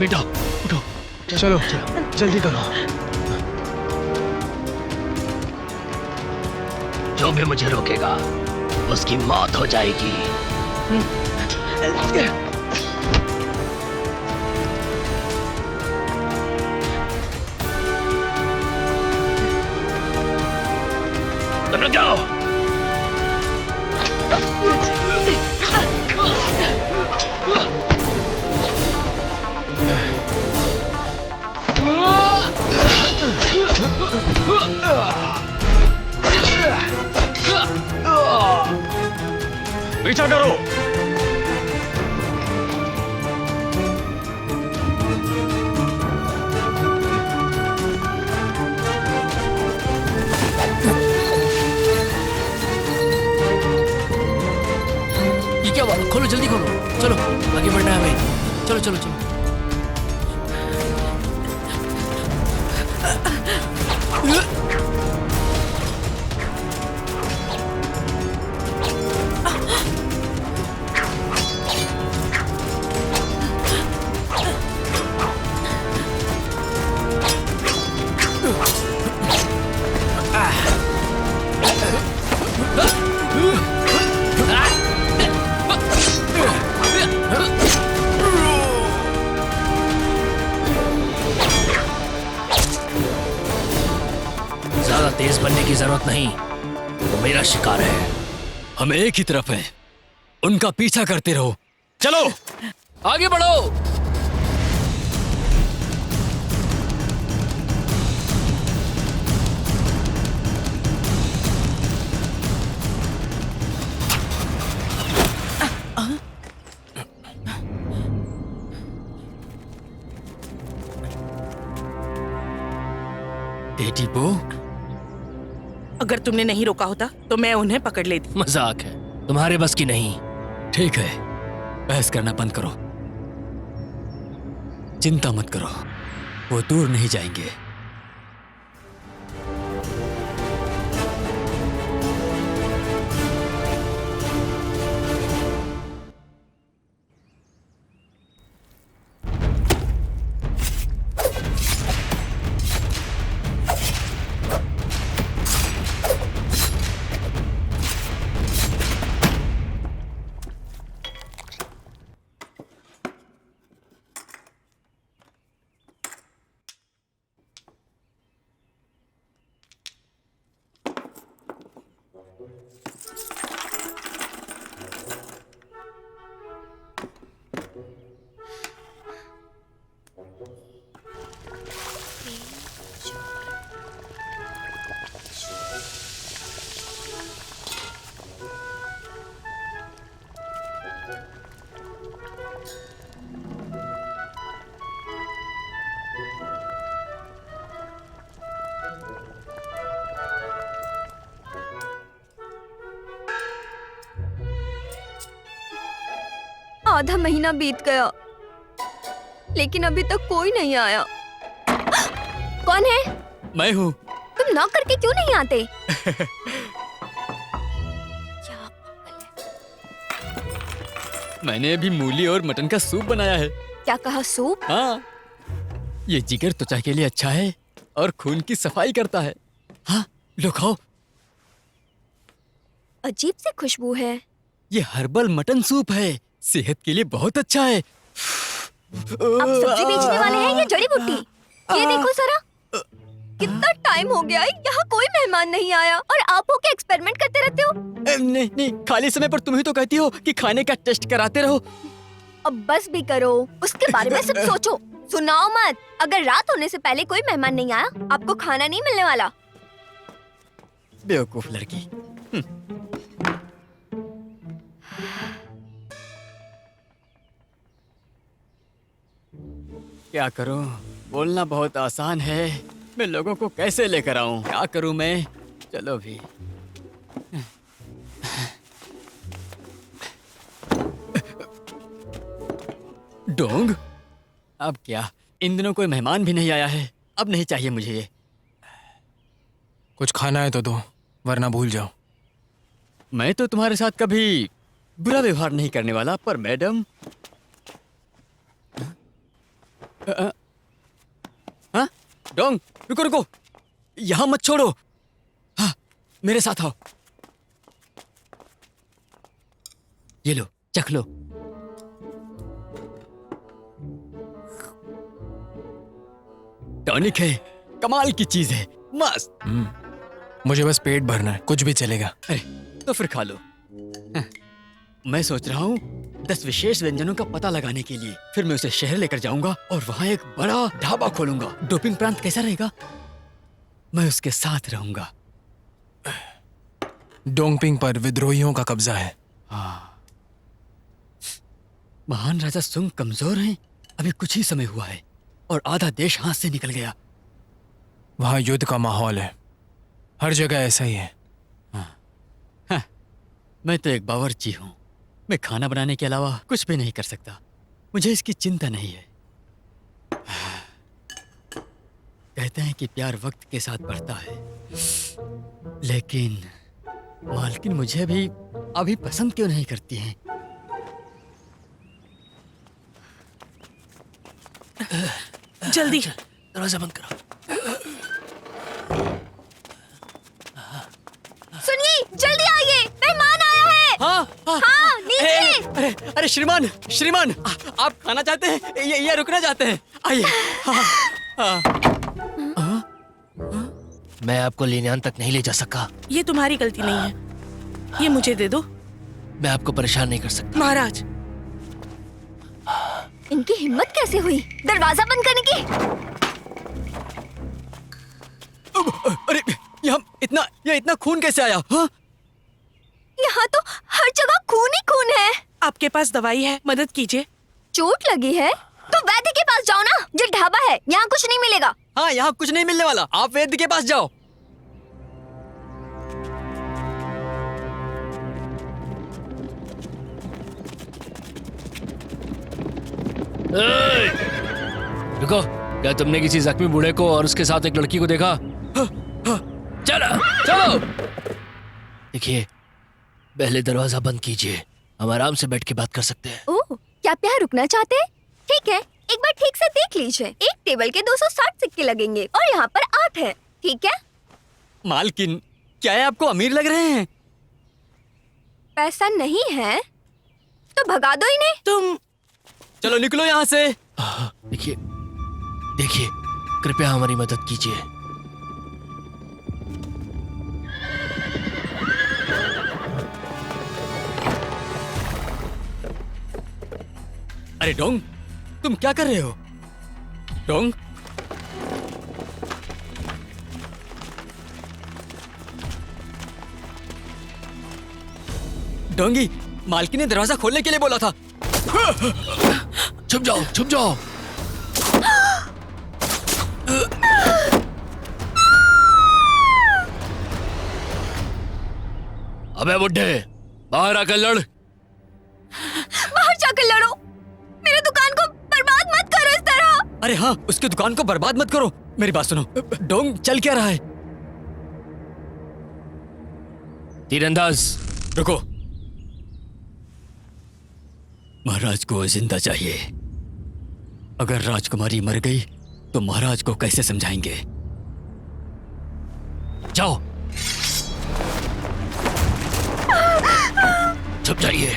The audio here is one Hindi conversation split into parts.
बेटा उठो, चलो जल्दी करो। जो भी मुझे रोकेगा उसकी मौत हो जाएगी। तुम लोग जाओ। पीछा करो। ये क्या हुआ? खोलो, जल्दी खोलो। चलो आगे बढ़ना है हमें। चलो चलो चलो। ज्यादा तेज बनने की जरूरत नहीं, वो मेरा शिकार है। हम एक ही तरफ हैं, उनका पीछा करते रहो। चलो आगे बढ़ो। बेटी बो, अगर तुमने नहीं रोका होता तो मैं उन्हें पकड़ लेती। मजाक है, तुम्हारे बस की नहीं। ठीक है, बहस करना बंद करो। चिंता मत करो, वो दूर नहीं जाएंगे। आधा महीना बीत गया लेकिन अभी तक कोई नहीं आया। कौन है? मैं हूँ। तुम नॉक करके क्यों नहीं आते? क्या पागल है। मैंने अभी मूली और मटन का सूप बनाया है। क्या कहा? सूप? हाँ, ये जिगर त्वचा के लिए अच्छा है और खून की सफाई करता है। हाँ, लो खाओ। अजीब सी खुशबू है। ये हर्बल मटन सूप है, सेहत के लिए बहुत अच्छा है। आप सब्जी बेचने वाले हैं या जड़ी बूटी? ये देखो जरा, कितना टाइम हो गया है, यहाँ कोई मेहमान नहीं आया और आप होके एक्सपेरिमेंट करते रहते हो। नहीं नहीं, खाली समय पर तुम ही तो कहती हो कि खाने का टेस्ट कराते रहो। अब बस भी करो, उसके बारे में सब सोचो। सुनाओ मत, अगर रात होने से पहले कोई मेहमान नहीं आया आपको खाना नहीं मिलने वाला। बेवकूफ लड़की। क्या करूं? बोलना बहुत आसान है, मैं लोगों को कैसे लेकर आऊं? क्या करूं मैं? चलो भी। डोंग, अब क्या? इन दिनों कोई मेहमान भी नहीं आया है। अब नहीं चाहिए मुझे ये। कुछ खाना है तो दो, वरना भूल जाओ। मैं तो तुम्हारे साथ कभी बुरा व्यवहार नहीं करने वाला, पर मैडम डोंग रुको रुको, यहाँ मत छोड़ो। हाँ, मेरे साथ आओ। ये लो, चख लो। टॉनिक है, कमाल की चीज है, मस्त। मुझे बस पेट भरना है, कुछ भी चलेगा। अरे तो फिर खा लो। हाँ, मैं सोच रहा हूँ 10 विशेष व्यंजनों का पता लगाने के लिए फिर मैं उसे शहर लेकर जाऊंगा और वहाँ एक बड़ा ढाबा खोलूंगा। डोपिंग प्रांत कैसा रहेगा? मैं उसके साथ रहूंगा। डोंगपिंग पर विद्रोहियों का कब्जा है। महान राजा सुंग कमजोर हैं। अभी कुछ ही समय हुआ है और आधा देश हाथ से निकल गया। वहाँ युद्ध का माहौल है, हर जगह ऐसा ही है। मैं तो एक बावर्ची हूँ। मैं खाना बनाने के अलावा कुछ भी नहीं कर सकता। मुझे इसकी चिंता नहीं है। कहते हैं कि प्यार वक्त के साथ बढ़ता है, लेकिन मालकिन मुझे भी अभी पसंद क्यों नहीं करती हैं? जल्दी दरवाजा बंद करो। सुनिए, जल्दी आइए, मेहमान आया है। हाँ, नीचे। अरे अरे श्रीमान, श्रीमान, आप खाना चाहते हैं या रुकना चाहते हैं? आइए। मैं आपको लेनियान तक नहीं ले जा सका। ये तुम्हारी गलती नहीं है, ये मुझे दे दो। मैं आपको परेशान नहीं कर सकता। महाराज, इनकी हिम्मत कैसे हुई दरवाजा बंद करने की? अरे ये इतना खून कैसे आया? हाँ? यहाँ तो हर जगह खून ही खून है। आपके पास दवाई है, मदद कीजिए। चोट लगी है तो वैद्य के पास जाओ ना, ये ढाबा है, यहाँ कुछ नहीं मिलेगा। हाँ, यहाँ कुछ नहीं मिलने वाला। आप वैद्य के पास जाओ। रुको, क्या तुमने किसी जख्मी बूढ़े को और उसके साथ एक लड़की को देखा? चलो चलो। देखिए, पहले दरवाजा बंद कीजिए, हम आराम से बैठ के बात कर सकते हैं। ओह, क्या आप यहाँ रुकना चाहते हैं? ठीक है, एक बार ठीक से देख लीजिए। एक टेबल के 260 सिक्के लगेंगे और यहाँ पर 8 है। ठीक है? मालकिन, क्या है आपको अमीर लग रहे हैं? पैसा नहीं है तो भगा दो इन्हें। तुम चलो निकलो यहाँ से। देखिए देखिए, कृपया हमारी मदद कीजिए। अरे डोंग, तुम क्या कर रहे हो? डोंग, डोंगी, मालकिन ने दरवाजा खोलने के लिए बोला था। छुप जाओ, छुप जाओ। अबे बुड्ढे, बाहर आकर लड़। बाहर जाकर लड़ो, मेरी दुकान को बर्बाद मत करो इस तरह। अरे हाँ, उसकी दुकान को बर्बाद मत करो। मेरी बात सुनो। डोंग, चल क्या रहा है? तीरंदाज, रुको। महाराज को जिंदा चाहिए। अगर राजकुमारी मर गई तो महाराज को कैसे समझाएंगे? जाओ, छुप जाइए।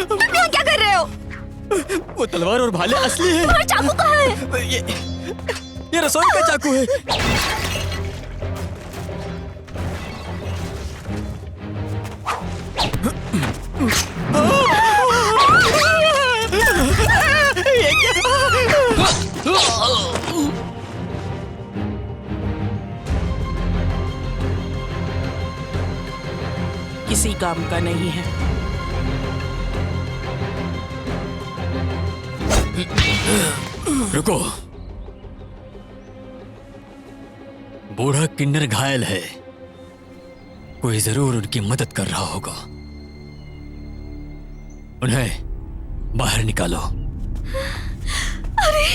तुम यहाँ क्या कर रहे हो? वो तलवार और भाले असली है। और चाकू कहाँ है? ये रसोई का चाकू है। किसी काम का नहीं है। रुको, बूढ़ा किन्नर घायल है, कोई जरूर उनकी मदद कर रहा होगा। उन्हें बाहर निकालो। अरे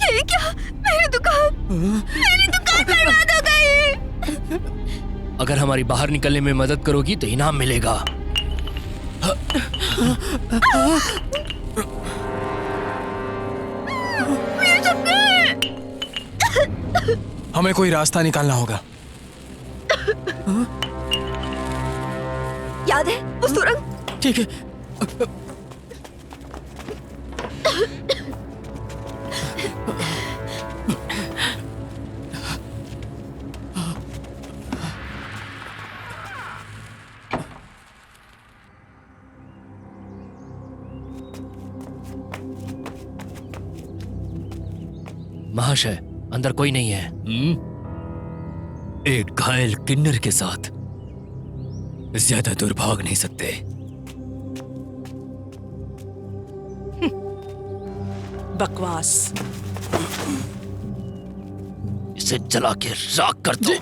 ये क्या? मेरी दुकान मेरी दुकान बर्बाद हो गई। अगर हमारी बाहर निकलने में मदद करोगी तो इनाम मिलेगा। हमें कोई रास्ता निकालना होगा। याद है वो सुरंग? ठीक है। महाशय, अंदर कोई नहीं है। एक घायल किन्नर के साथ ज्यादा दूर भाग नहीं सकते। बकवास। इसे जला के राख कर दो।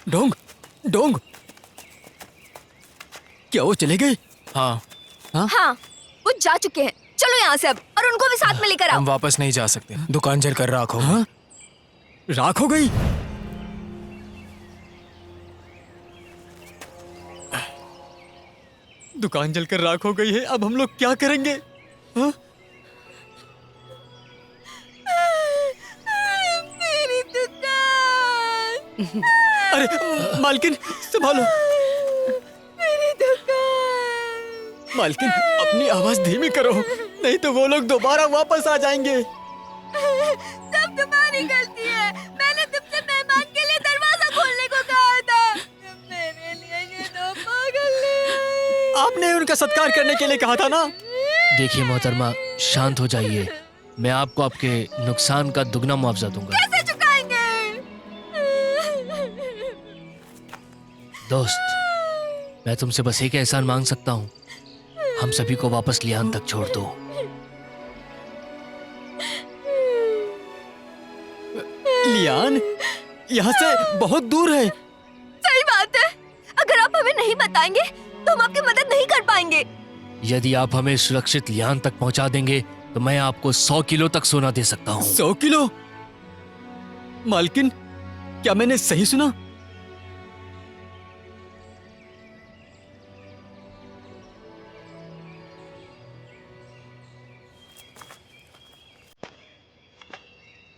डोंग, डोंग, क्या वो चले गए? हाँ, हाँ वो जा चुके हैं। चलो यहाँ से अब, और उनको भी साथ में लेकर आओ। हम वापस नहीं जा सकते। दुकान जल कर राख हो। हाँ? राख हो गई? दुकान जलकर राख हो गई है। अब हम लोग क्या करेंगे? हाँ? मेरी दुकान। अरे मालकिन, संभालो। मेरी दुकान। मालकिन, अपनी आवाज धीमी करो, नहीं तो वो लोग दोबारा वापस आ जाएंगे। सब तुम्हारी गलती है। मैंने तुमसे मेहमान के लिए दरवाजा खोलने को कहा था। मेरे लिए ये दो पागल ले आए। आपने उनका सत्कार करने के लिए कहा था ना। देखिए मोहतरमा, शांत हो जाइए। मैं आपको आपके नुकसान का दुगना मुआवजा दूंगा। कैसे चुकाएंगे? दोस्त, मैं तुमसे बस एक एहसान मांग सकता हूँ। हम सभी को वापस लियान तक छोड़ दो। लियान यहाँ से बहुत दूर है। सही बात है। अगर आप हमें नहीं बताएंगे तो हम आपकी मदद नहीं कर पाएंगे। यदि आप हमें सुरक्षित लियान तक पहुंचा देंगे तो मैं आपको 100 किलो तक सोना दे सकता हूँ। 100 किलो? मालकिन, क्या मैंने सही सुना?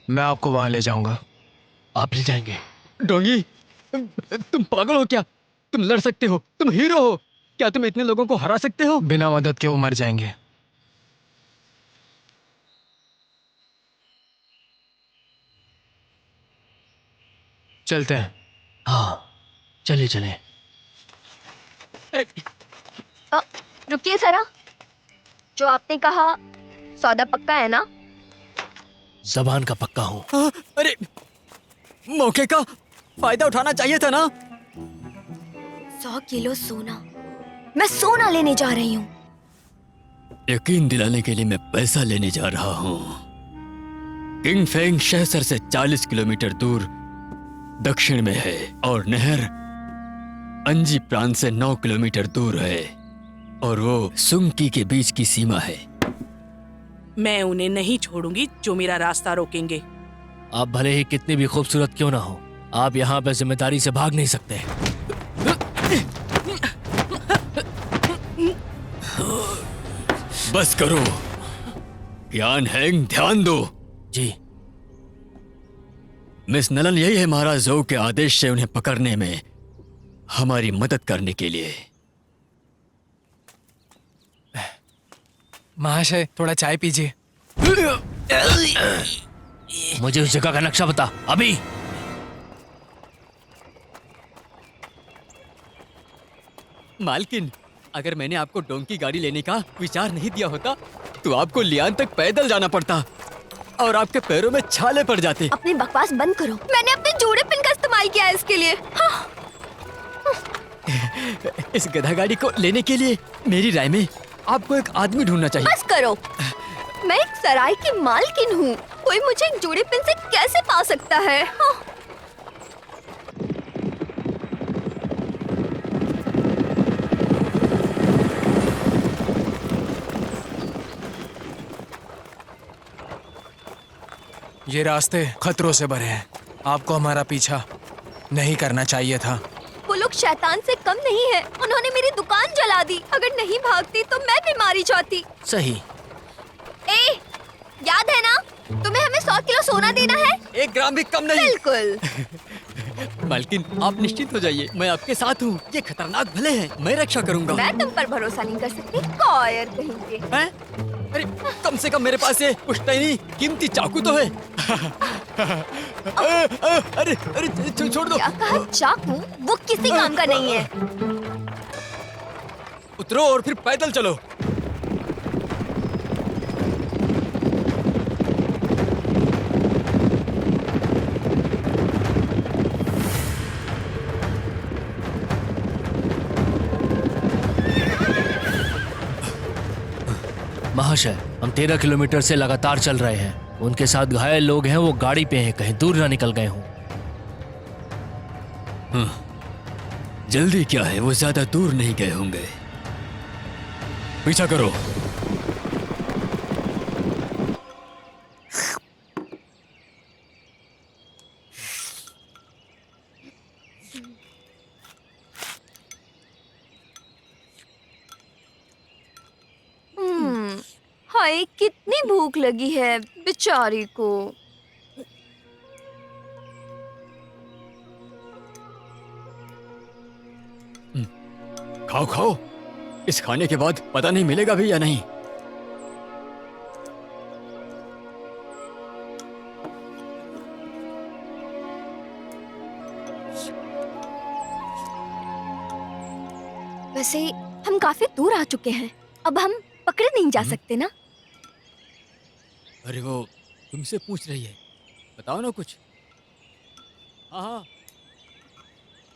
मैं आपको वहां ले जाऊंगा। आप ले जाएंगे? डोंगी, तुम पागल हो क्या? तुम लड़ सकते हो, तुम हीरो हो। क्या तुम इतने लोगों को हरा सकते हो? बिना मदद के वो मर जाएंगे। चलते हैं। हाँ, चले चले। रुकिए जरा। जो आपने कहा सौदा पक्का है ना? जबान का पक्का हूँ। अरे, मौके का फायदा उठाना चाहिए था ना। 100 किलो सोना। मैं सोना लेने जा रही हूँ। यकीन दिलाने के लिए मैं पैसा लेने जा रहा हूँ। किंग फेंग शहर से 40 किलोमीटर दूर दक्षिण में है और नहर अंजी प्रांत से 9 किलोमीटर दूर है और वो सुंकी के बीच की सीमा है। मैं उन्हें नहीं छोड़ूंगी जो मेरा रास्ता रोकेंगे। आप भले ही कितनी भी खूबसूरत क्यों ना हो, आप यहाँ पर जिम्मेदारी से भाग नहीं सकते। बस करो। यान हैंग, ध्यान दो। जी। मिस नलन यही है महाराज जोउ के आदेश से उन्हें पकड़ने में हमारी मदद करने के लिए। महाशय, थोड़ा चाय पीजिए। मुझे उस जगह का नक्शा बता अभी। मालकिन, अगर मैंने आपको डोंकी गाड़ी लेने का विचार नहीं दिया होता तो आपको लियान तक पैदल जाना पड़ता और आपके पैरों में छाले पड़ जाते। अपनी बकवास बंद करो। मैंने अपने जोड़े पिन का इस्तेमाल किया है इसके लिए। हाँ। इस गधा गाड़ी को लेने के लिए मेरी राय में आपको एक आदमी ढूंढना चाहिए। बस करो। मैं एक सराय की मालकिन हूँ। कोई मुझे एक जोड़े पिन से कैसे पा सकता है? हाँ। ये रास्ते खतरों से भरे हैं। आपको हमारा पीछा नहीं करना चाहिए था। वो लोग शैतान से कम नहीं है। उन्होंने मेरी दुकान जला दी। अगर नहीं भागती तो मैं भी मारी जाती। सही। ए, याद है ना, तुम्हें हमें 100 किलो सोना देना है। 1 ग्राम भी कम नहीं। बिल्कुल। मालकिन, आप निश्चिंत हो जाइए, मैं आपके साथ हूँ। ये खतरनाक भले हैं, मैं रक्षा करूँगा। मैं तुम पर भरोसा नहीं कर सकती, कॉयर कहीं के। हैं? अरे कम से कम मेरे पास ये पुश्तैनी कीमती चाकू तो है। अरे अरे छोड़ दो। क्या कहा? चाकू? वो किसी काम का नहीं है। उतरो और फिर पैदल चलो। महाशय, हम 13 किलोमीटर से लगातार चल रहे हैं। उनके साथ घायल लोग हैं, वो गाड़ी पे हैं, कहीं दूर ना निकल गए हों। जल्दी क्या है, वो ज्यादा दूर नहीं गए होंगे। पीछा करो। हाय, कितनी भूख लगी है बेचारी को। खाओ खाओ, इस खाने के बाद पता नहीं मिलेगा भी या नहीं। वैसे हम काफी दूर आ चुके हैं, अब हम पकड़े नहीं जा सकते ना। अरे वो तुमसे पूछ रही है, बताओ ना कुछ। हाँ हाँ,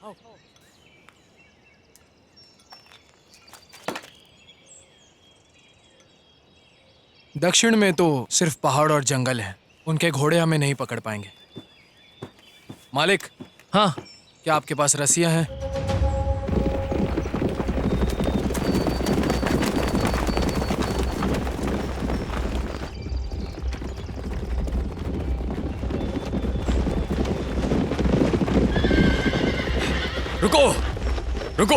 खाओ खाओ। दक्षिण में तो सिर्फ पहाड़ और जंगल हैं। उनके घोड़े हमें नहीं पकड़ पाएंगे। मालिक, हाँ, क्या आपके पास रस्सियां हैं? रुको रुको।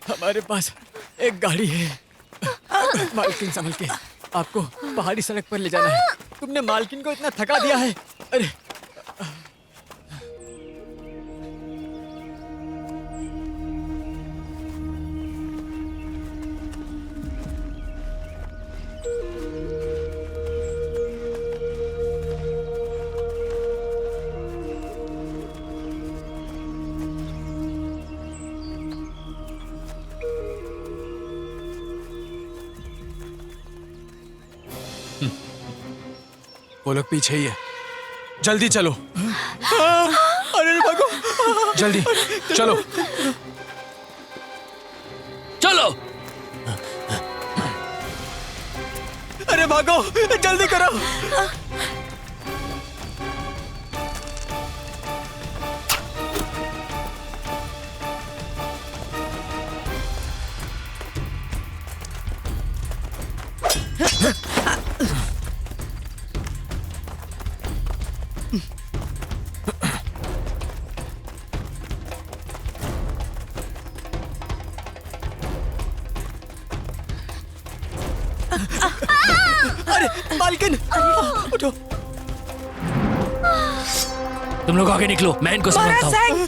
हमारे पास एक गाड़ी है। मालकिन संभल के, आपको पहाड़ी सड़क पर ले जाना है। तुमने मालकिन को इतना थका दिया है। अरे वो लोग पीछे ही है। जल्दी चलो। अरे भागो, जल्दी चलो। चलो। अरे भागो, जल्दी करो। अरे मालकिन, उठो। तुम लोग आगे निकलो, मैं इनको समझता हूँ।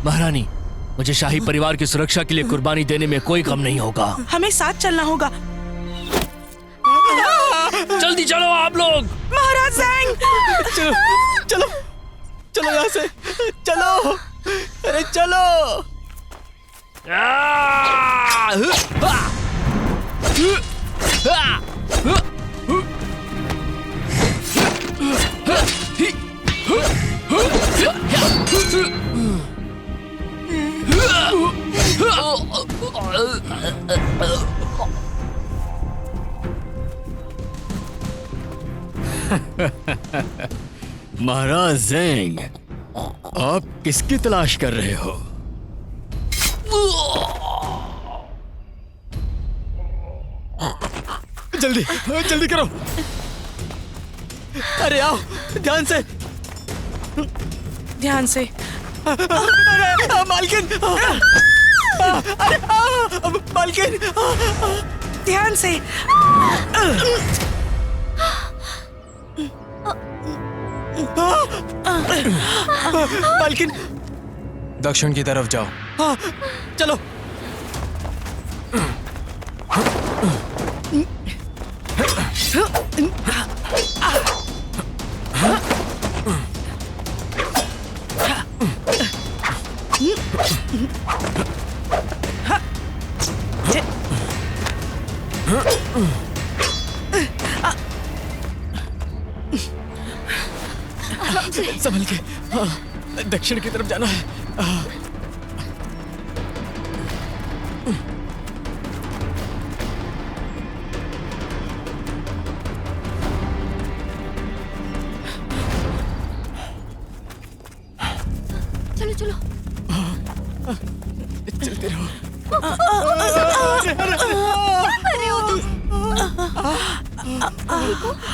महारानी, मुझे शाही परिवार की सुरक्षा के लिए कुर्बानी देने में कोई कम नहीं होगा। हमें साथ चलना होगा। जल्दी चलो आप लोग। महाराज सैंग, चलो चलो चलो, यहाँ से चलो। अरे चलो। महाराज ज़ेंग, आप किसकी तलाश कर रहे हो? जल्दी जल्दी करो। अरे आओ, ध्यान से। ध्यान से। अरे मालकिन, अरे मालकिन, ध्यान से। मालकिन। दक्षिण की तरफ जाओ। हाँ, चलो। संभल के। हाँ, दक्षिण की तरफ जाना है। चलो चलो। चलते रहो। अरे वो तो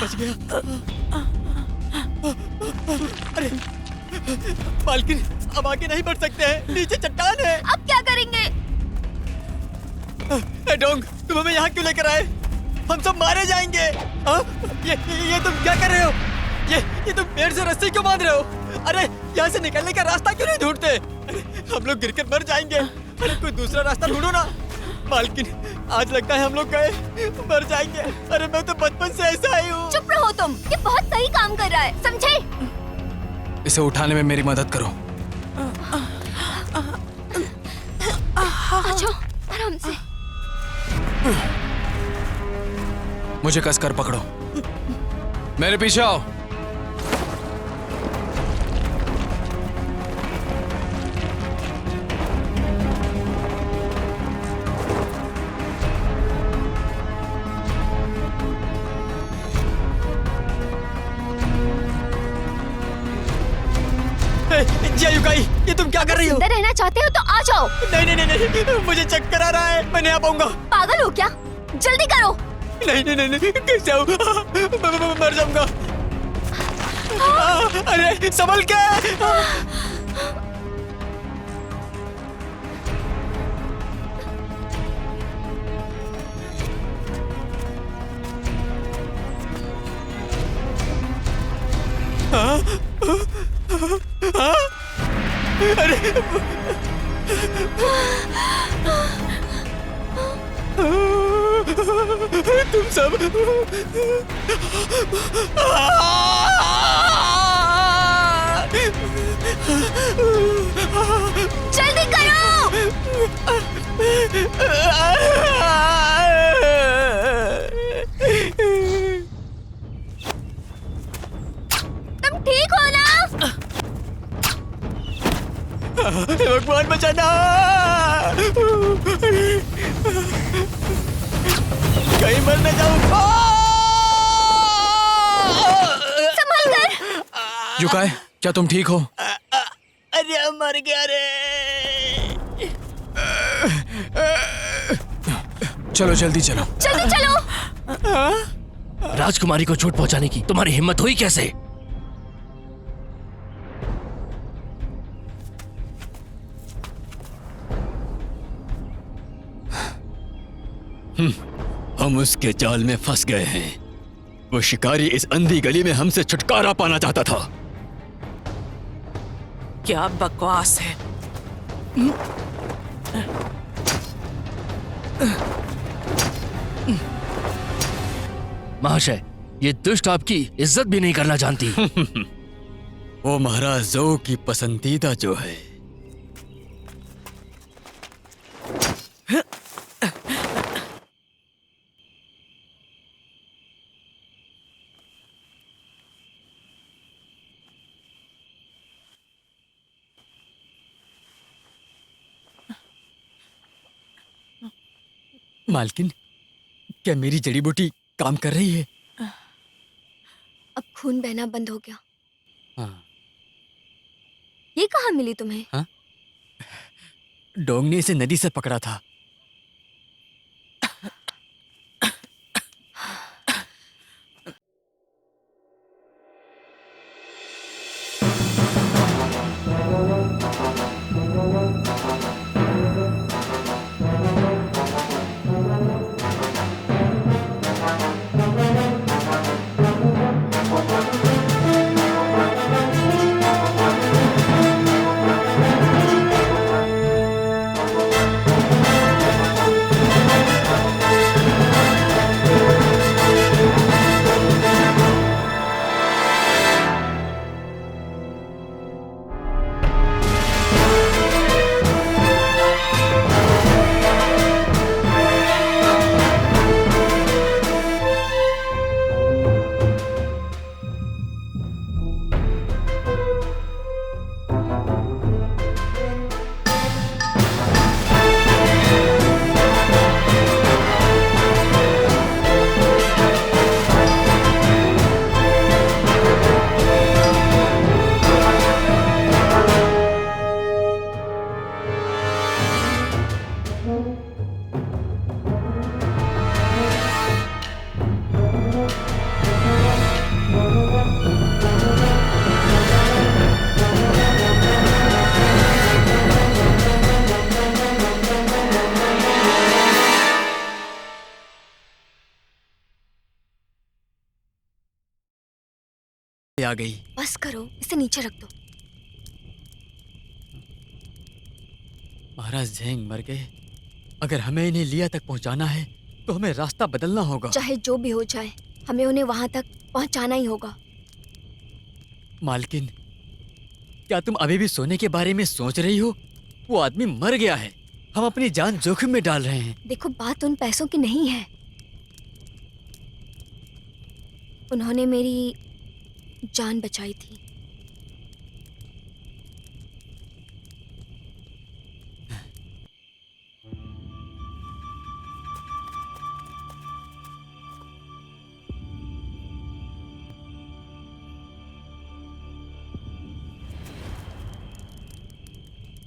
बच गया। अरे मालकिन, अब आगे नहीं बढ़ सकते हैं, नीचे चट्टान है। अब क्या करेंगे? डोंग, तुम हमें यहाँ क्यों लेकर आए? हम सब मारे जाएंगे। हाँ? ये तुम क्या कर रहे हो? ये तुम पेड़ से रस्सी क्यों बांध रहे हो? अरे यहाँ से निकलने का रास्ता क्यों नहीं ढूंढते? अरे हम लोग गिरकर मर जाएंगे। अरे कोई दूसरा रास्ता ढूंढो ना। मालकिन, आज लगता है हम लोग गए, मर जाएंगे। अरे मैं तो बचपन से ऐसा ही हूँ। चुप रहो तुम, ये बहुत सही काम कर रहा है, समझे? इसे उठाने में मेरी मदद करो। आ जाओ, आराम से। मुझे कसकर पकड़ो। मेरे पीछे आओ। जिया युकाई, ये तुम क्या कर रही हो? जिंदा रहना चाहते हो तो आ जाओ। नहीं नहीं नहीं नहीं, मुझे चक्कर आ रहा है, मैं नहीं आ पाऊंगा। पागल हो क्या? जल्दी करो। नहीं नहीं नहीं नहीं, कैसे आऊं? मैं मर जाऊंगा। अरे संभल के। अरे तुम सब जल्दी करो। तुम ठीक हो ना? भगवान बचाना। कहीं मर न जाऊं। संभल कर। युकाई, क्या तुम ठीक हो? अरे मर गया रे। चलो जल्दी चलो। जल्दी चलो। राजकुमारी को चोट पहुंचाने की तुम्हारी हिम्मत हुई कैसे? हम उसके जाल में फंस गए हैं। वो शिकारी इस अंधी गली में हमसे छुटकारा पाना चाहता था। क्या बकवास है। महाशय, ये दुष्ट आपकी इज्जत भी नहीं करना जानती। वो महाराज जो की पसंदीदा जो है। मालकिन, क्या मेरी जड़ी बूटी काम कर रही है? अब खून बहना बंद हो गया। हाँ। ये कहाँ मिली तुम्हें? डोंग ने इसे नदी से पकड़ा था। आ गई। बस करो, इसे नीचे रख दो। महाराज झेंग मर गए। अगर हमें इन्हें लिया तक पहुंचाना है तो हमें रास्ता बदलना होगा। चाहे जो भी हो जाए, हमें उन्हें वहां तक पहुंचाना ही होगा। मालकिन, क्या तुम अभी भी सोने के बारे में सोच रही हो? वो आदमी मर गया है। हम अपनी जान जोखिम में डाल रहे हैं। देखो, बात उन पैसों की नहीं है। उन्होंने मेरी जान बचाई थी।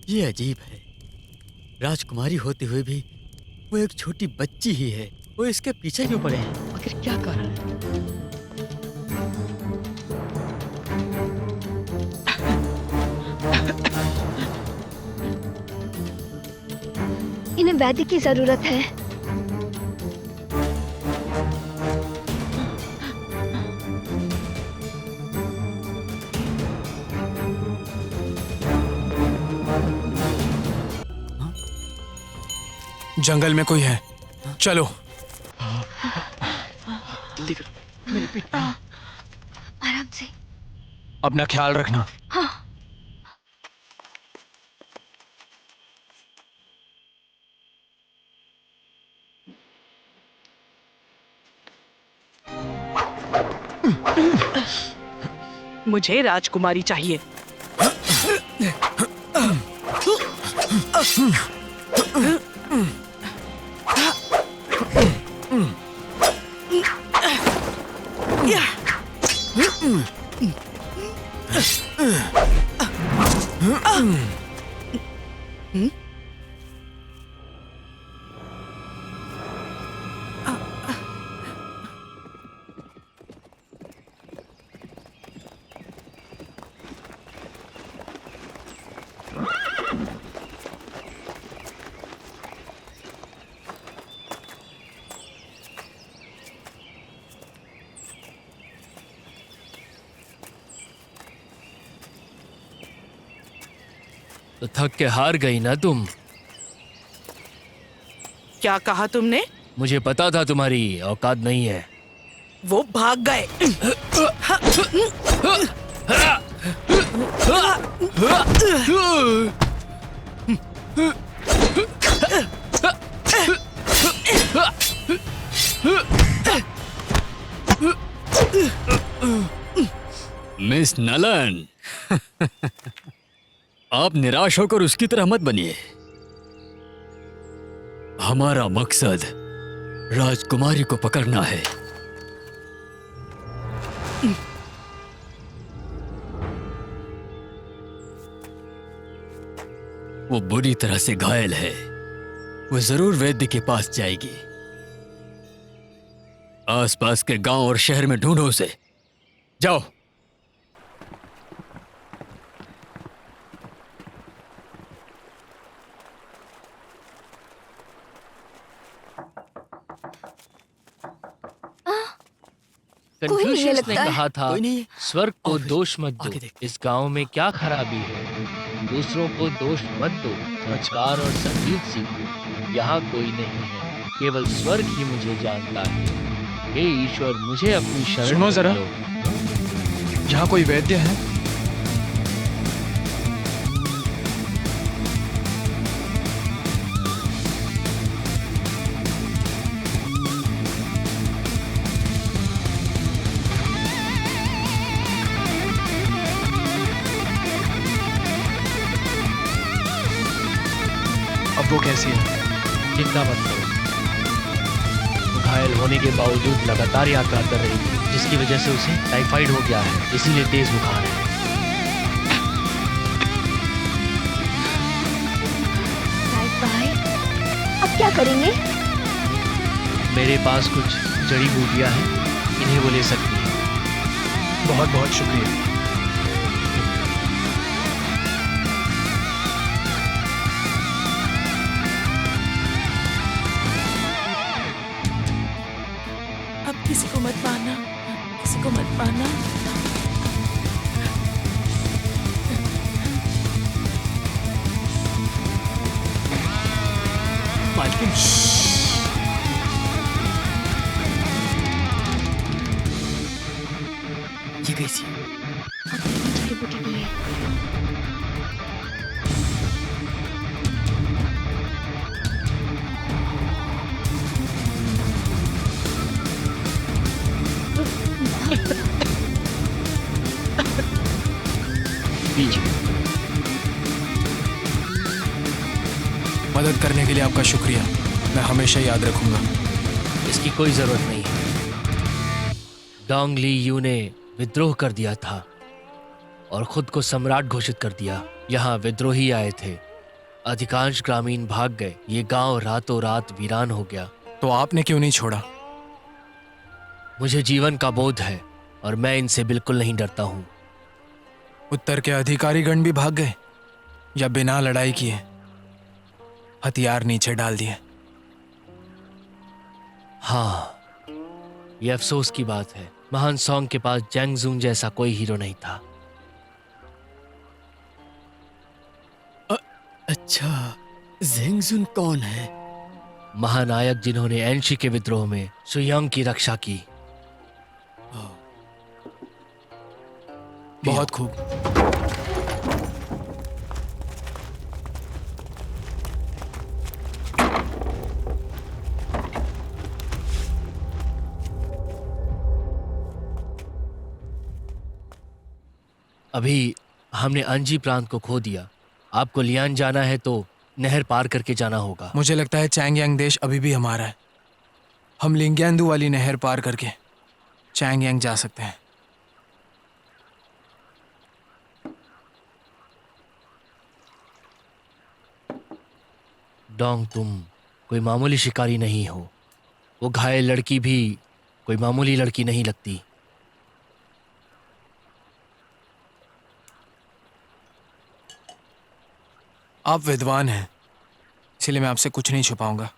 ये अजीब है, राजकुमारी होते हुए भी वो एक छोटी बच्ची ही है। वो इसके पीछे क्यों पड़े हैं? आखिर क्या कारण है? इन्हें वैद्य की जरूरत है। जंगल में कोई है, चलो। आराम से। अपना ख्याल रखना। हाँ। मुझे राजकुमारी चाहिए। तो थक के हार गई ना तुम? क्या कहा तुमने? मुझे पता था तुम्हारी औकात नहीं है। वो भाग गए। मिस नलन, आप निराश होकर उसकी तरह मत बनिए। हमारा मकसद राजकुमारी को पकड़ना है। वो बुरी तरह से घायल है। वो जरूर वैद्य के पास जाएगी। आसपास के गांव और शहर में ढूंढो उसे। जाओ। कोई नहीं कन्फ्यूशियस ने लगता है। कहा था, कोई नहीं है। स्वर्ग को और फिर दोष मत आगे दो, देखते इस गांव में क्या खराबी है। दूसरों को दोष मत दो, संस्कार और संगीत सीखो। यहाँ कोई नहीं है, केवल स्वर्ग ही मुझे जानता है। हे ईश्वर, मुझे अपनी शरण सुनो में जरा। लो। यहाँ कोई वैद्य है? अब वो कैसी है? चिंता मत करो। वो घायल होने के बावजूद लगातार यात्रा कर रही थी, जिसकी वजह से उसे टाइफाइड हो गया है, इसीलिए तेज बुखार है। टाइफाइड। अब क्या करेंगे? मेरे पास कुछ जड़ी बूटियां हैं, इन्हें वो ले सकती है। बहुत बहुत शुक्रिया। अब किसी को मत मारना, किसी को मत मारना। मालकिन, ये कैसी? जड़ी बूटी दी है। मदद करने के लिए आपका शुक्रिया। मैं हमेशा याद रखूंगा। इसकी कोई जरूरत नहीं है। डोंग ली यू ने विद्रोह कर दिया था और खुद को सम्राट घोषित कर दिया। यहाँ विद्रोही आए थे, अधिकांश ग्रामीण भाग गए। ये गांव रातों रात वीरान हो गया। तो आपने क्यों नहीं छोड़ा? मुझे जीवन का बोध है और मैं इनसे बिल्कुल नहीं डरता हूँ। उत्तर के अधिकारीगण भी भाग गए या बिना लड़ाई किए हथियार नीचे डाल दिए? हाँ, ये अफसोस की बात है। महान सॉन्ग के पास जैंगजून जैसा कोई हीरो नहीं था। अच्छा, ज़ेंगजुन कौन है? महानायक जिन्होंने एनशी के विद्रोह में सुयोंग की रक्षा की। बहुत खूब। अभी हमने अंजी प्रांत को खो दिया। आपको लियान जाना है तो नहर पार करके जाना होगा। मुझे लगता है चैंगयांग देश अभी भी हमारा है। हम लिंग्यांदू वाली नहर पार करके चैंगयांग जा सकते हैं। डोंग, तुम कोई मामूली शिकारी नहीं हो। वो घायल लड़की भी कोई मामूली लड़की नहीं लगती। आप विद्वान हैं, इसलिए मैं आपसे कुछ नहीं छुपाऊंगा।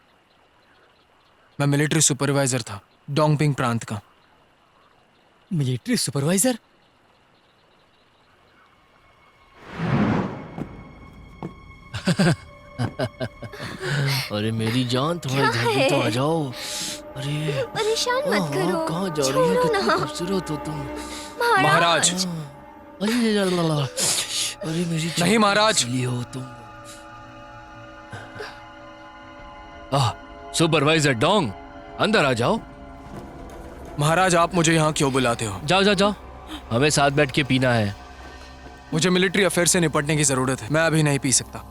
मैं मिलिट्री सुपरवाइजर था डोंगपिंग प्रांत का। Military supervisor? अरे मेरी जान, तुम्हारे क्या घर भी तो है? आ जाओ। अरे परेशान मत करो। कहाँ जा रही हो? छोड़ो कितनी ना। खूबसूरत हो तुम। महाराज। अरे ला। अरे मेरी जान, नहीं महाराज। इसलिए हो तुम। सुपरवाइजर डोंग, अंदर आ जाओ। महाराज, आप मुझे यहाँ क्यों बुलाते हो? जाओ जाओ जाओ, हमें साथ बैठ के पीना है। मुझे मिलिट्री अफेयर से निपटने की जरूरत है। मैं अभी नहीं पी सकता।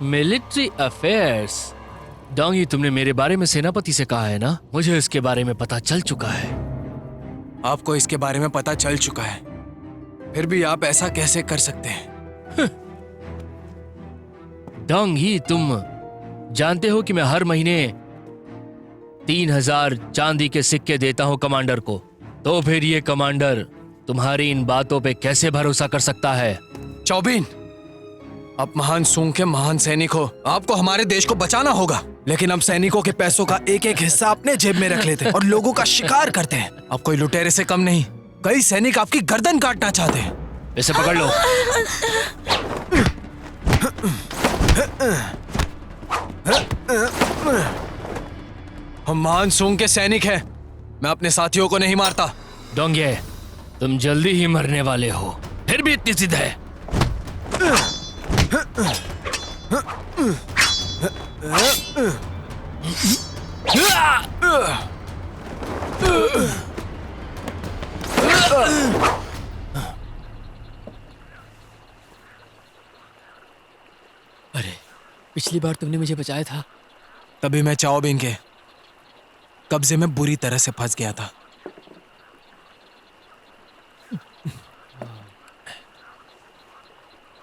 मिलिट्री अफेयर्स, डोंगी, तुमने मेरे बारे में सेनापति से कहा है ना? मुझे इसके बारे में पता चल चुका है। आपको इसके बारे में पता चल चुका है, फिर भी आप ऐसा कैसे कर सकते हैं? डोंगी, तुम जानते हो कि मैं हर महीने 3000 चांदी के सिक्के देता हूं कमांडर को। तो फिर ये कमांडर तुम्हारी इन बातों पे कैसे भरोसा कर सकता है? चौबीन, आप महान सूंग के महान सैनिक हो, आपको हमारे देश को बचाना होगा। लेकिन अब सैनिकों के पैसों का एक एक हिस्सा अपने जेब में रख लेते हैं और लोगों का शिकार करते हैं। आप कोई लुटेरे से कम नहीं। कई सैनिक आपकी गर्दन काटना चाहते हैं। इसे पकड़ लो। हम महान सूंग के सैनिक हैं। मैं अपने साथियों को नहीं मारता। डोंगे, तुम जल्दी ही मरने वाले हो, फिर भी इतनी जिद है। अरे, पिछली बार तुमने मुझे बचाया था। तभी मैं चाओबिन के कब्जे में बुरी तरह से फंस गया था।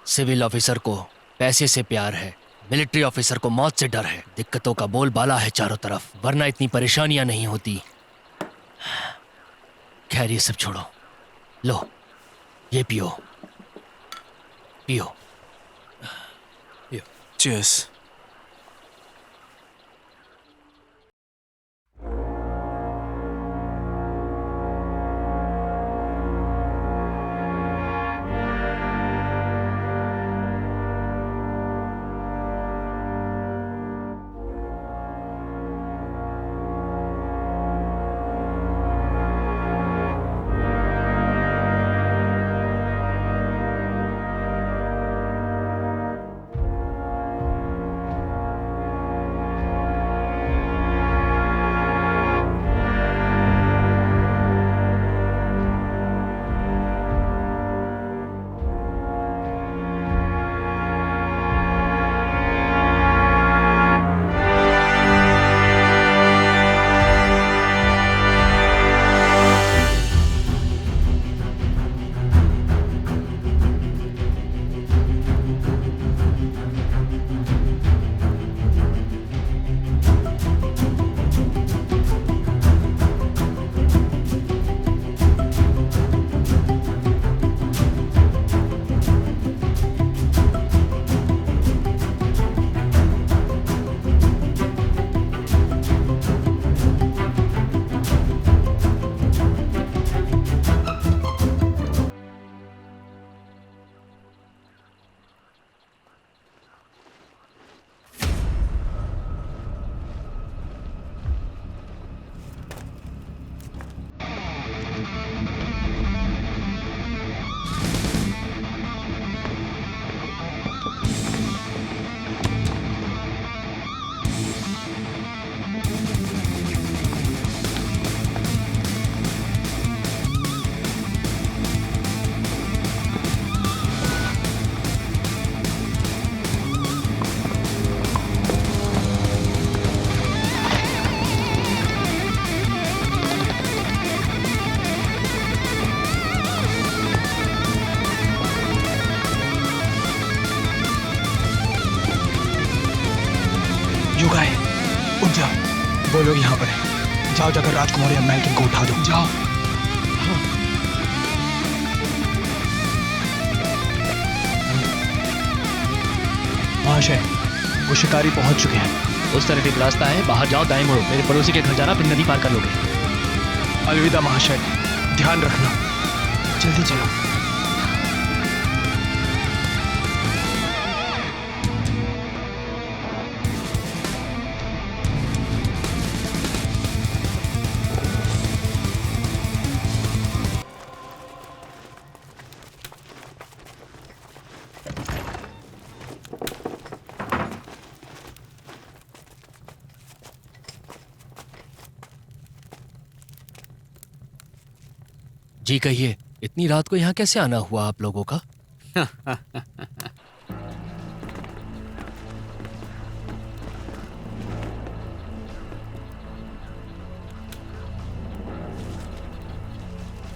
सिविल ऑफिसर को पैसे से प्यार है, मिलिट्री ऑफिसर को मौत से डर है। दिक्कतों का बोलबाला है चारों तरफ, वरना इतनी परेशानियां नहीं होती। खैर, ये सब छोड़ो, लो ये पियो पियो। चीयर्स। युगाए, उठ जाओ। वो लोग यहाँ पर हैं। जाओ, जाकर राजकुमारी और मैल्किन को उठा दो। जाओ। महाशय, वो शिकारी पहुंच चुके हैं। उस तरफ एक रास्ता है, बाहर जाओ, दाएं मुड़ो, मेरे पड़ोसी के घर जाना, फिर नदी पार कर लोगे। अलविदा महाशय, ध्यान रखना। जल्दी चलो। जी कहिए, इतनी रात को यहाँ कैसे आना हुआ आप लोगों का?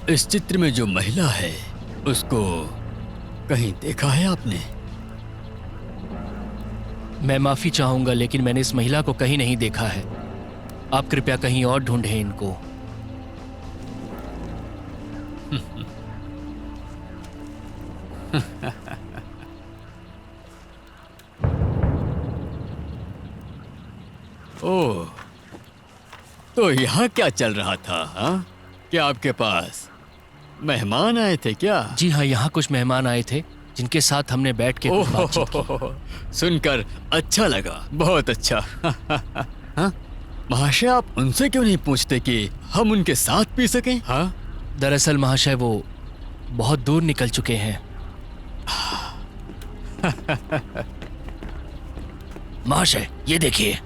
इस चित्र में जो महिला है उसको कहीं देखा है आपने? मैं माफी चाहूंगा, लेकिन मैंने इस महिला को कहीं नहीं देखा है। आप कृपया कहीं और ढूंढें इनको। ओह, तो यहाँ क्या चल रहा था? हाँ, क्या आपके पास मेहमान आए थे क्या? जी हाँ, यहाँ कुछ मेहमान आए थे जिनके साथ हमने बैठ के कुछ बातचीत की। ओह, सुनकर अच्छा लगा, बहुत अच्छा। हाँ? महाशय, आप उनसे क्यों नहीं पूछते कि हम उनके साथ पी सकें? हाँ? दरअसल महाशय वो बहुत दूर निकल चुके हैं। महाशय ये देखिए।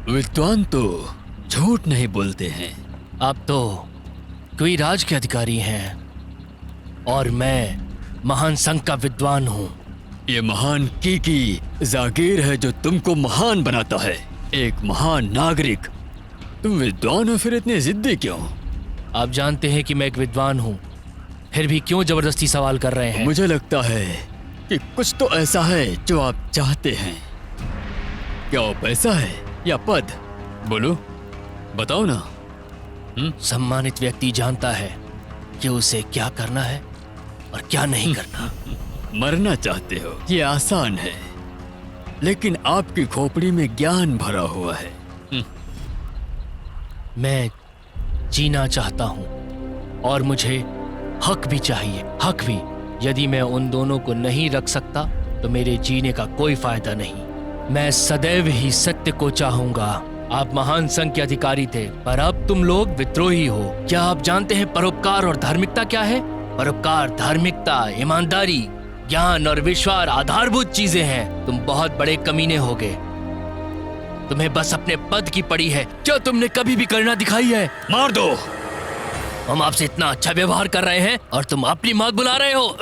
विद्वान तो झूठ नहीं बोलते हैं। आप तो कोई राज के अधिकारी हैं और मैं महान संघ का विद्वान हूँ। ये महान की जागीर है जो तुमको महान बनाता है, एक महान नागरिक। तुम विद्वान हो फिर इतने जिद्दी क्यों? आप जानते हैं कि मैं एक विद्वान हूँ, फिर भी क्यों जबरदस्ती सवाल कर रहे हैं? मुझे लगता है कि कुछ तो ऐसा है जो आप चाहते हैं। क्या वो पैसा है या पद? बोलो, बताओ ना। सम्मानित व्यक्ति जानता है कि उसे क्या करना है और क्या नहीं करना। मरना चाहते हो, ये आसान है, लेकिन आपकी खोपड़ी में ज्ञान भरा हुआ है। मैं जीना चाहता हूँ और मुझे हक भी चाहिए, हक भी। यदि मैं उन दोनों को नहीं रख सकता तो मेरे जीने का कोई फायदा नहीं। मैं सदैव ही सत्य को चाहूंगा। आप महान संघ के अधिकारी थे, पर अब तुम लोग विद्रोही हो। क्या आप जानते हैं परोपकार और धार्मिकता क्या है? परोपकार, धार्मिकता, ईमानदारी, ज्ञान और विश्वास आधारभूत चीजें हैं। तुम बहुत बड़े कमीने हो गए। तुम्हें बस अपने पद की पड़ी है। क्या तुमने कभी भी करुणा दिखाई है? मार दो। हम आपसे इतना अच्छा व्यवहार कर रहे हैं और तुम अपनी मौत बुला रहे हो।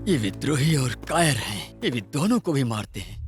ये विद्रोही और कायर हैं, ये विद्वानों को भी मारते हैं।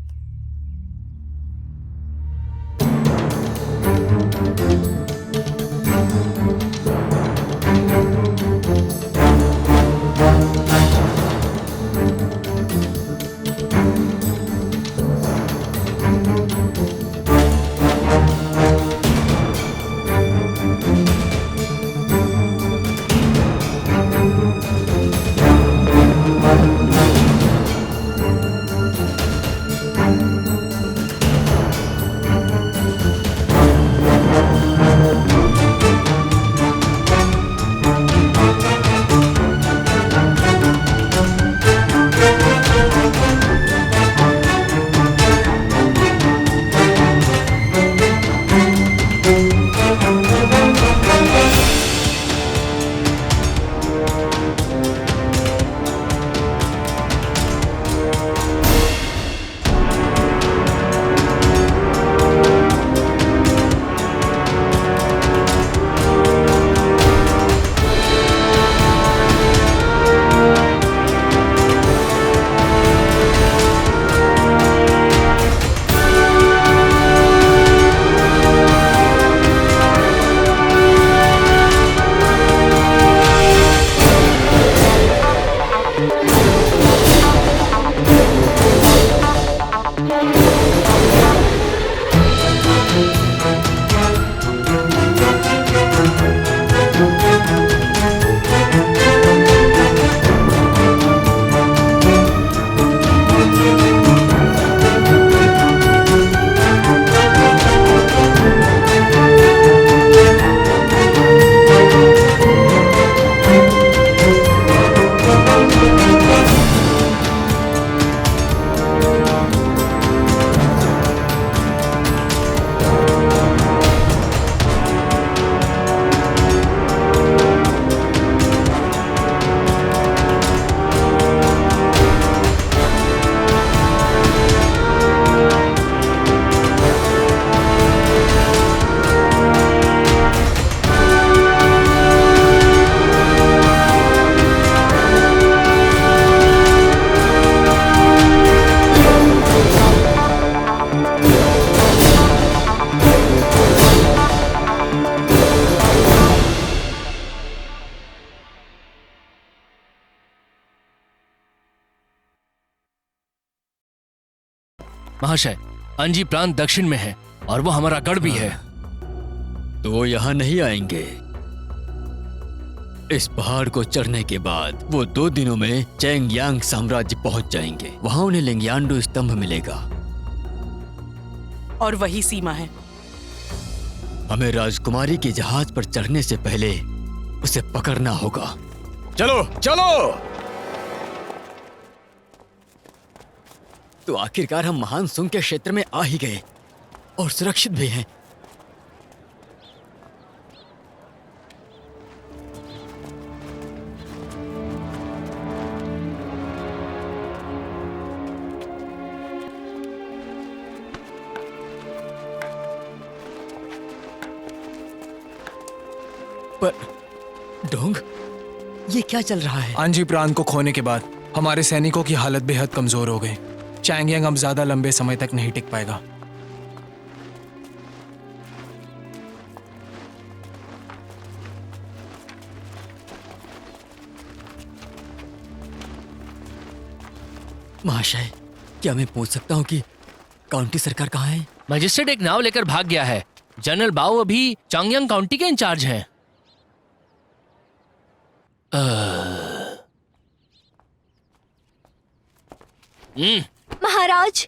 महाशय, अंजी प्रांत दक्षिण में है और वो हमारा गढ़ भी है। तो वो यहाँ नहीं आएंगे। इस पहाड़ को चढ़ने के बाद वो 2 दिनों में चैंग यांग साम्राज्य पहुंच जाएंगे। वहां उन्हें लिंगयांडू स्तंभ मिलेगा। और वही सीमा है। हमें राजकुमारी के जहाज पर चढ़ने से पहले उसे पकड़ना होगा। चलो चलो। तो आखिरकार हम महान सुंग के क्षेत्र में आ ही गए और सुरक्षित भी हैं। पर डोंग, ये क्या चल रहा है? अंजी प्रांत को खोने के बाद हमारे सैनिकों की हालत बेहद कमजोर हो गई। चैंग यांग अब ज्यादा लंबे समय तक नहीं टिक पाएगा। महाशय, क्या मैं पूछ सकता हूँ कि काउंटी सरकार कहाँ है? मजिस्ट्रेट एक नाव लेकर भाग गया है। जनरल बाओ अभी चांगयांग काउंटी के इंचार्ज हैं। महाराज,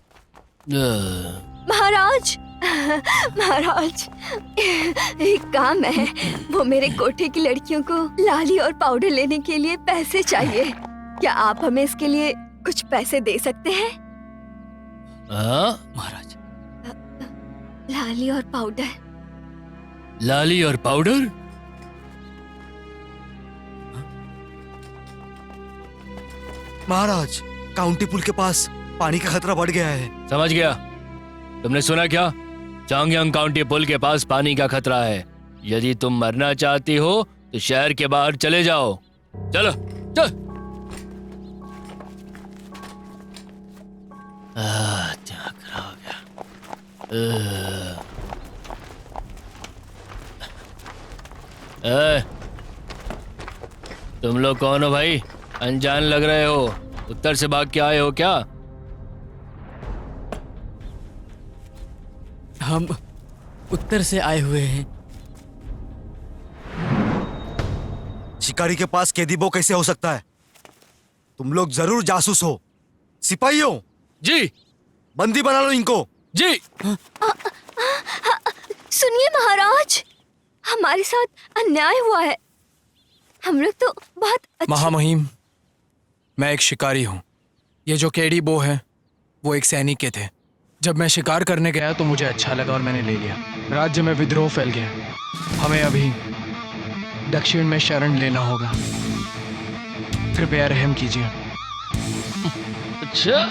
महाराज, महाराज, एक काम है। वो मेरे कोठे की लड़कियों को लाली और पाउडर लेने के लिए पैसे चाहिए। क्या आप हमें इसके लिए कुछ पैसे दे सकते हैं? महाराज, लाली और पाउडर। लाली और पाउडर? महाराज, काउंटी पुल के पास पानी का खतरा बढ़ गया है। समझ गया। तुमने सुना क्या? चांगयांग काउंटी पुल के पास पानी का खतरा है। यदि तुम मरना चाहती हो तो शहर के बाहर चले जाओ। चलो चल। दिमाग खराब हो गया। तुम लोग कौन हो भाई? अनजान लग रहे हो। उत्तर से भाग के आए हो क्या? हम उत्तर से आए हुए हैं। शिकारी के पास कैदीबो कैसे हो सकता है? तुम लोग जरूर जासूस हो। सिपाहियों, जी बंदी बना लो इनको। जी। सुनिए महाराज, हमारे साथ अन्याय हुआ है। हम लोग तो बहुत अच्छे... महामहिम, मैं एक शिकारी हूँ। ये जो केडी बो है वो एक सैनिक के थे। जब मैं शिकार करने गया तो मुझे अच्छा लगा और मैंने ले लिया। राज्य में विद्रोह फैल गया। हमें अभी दक्षिण में शरण लेना होगा। कृपया रहम कीजिए। अच्छा,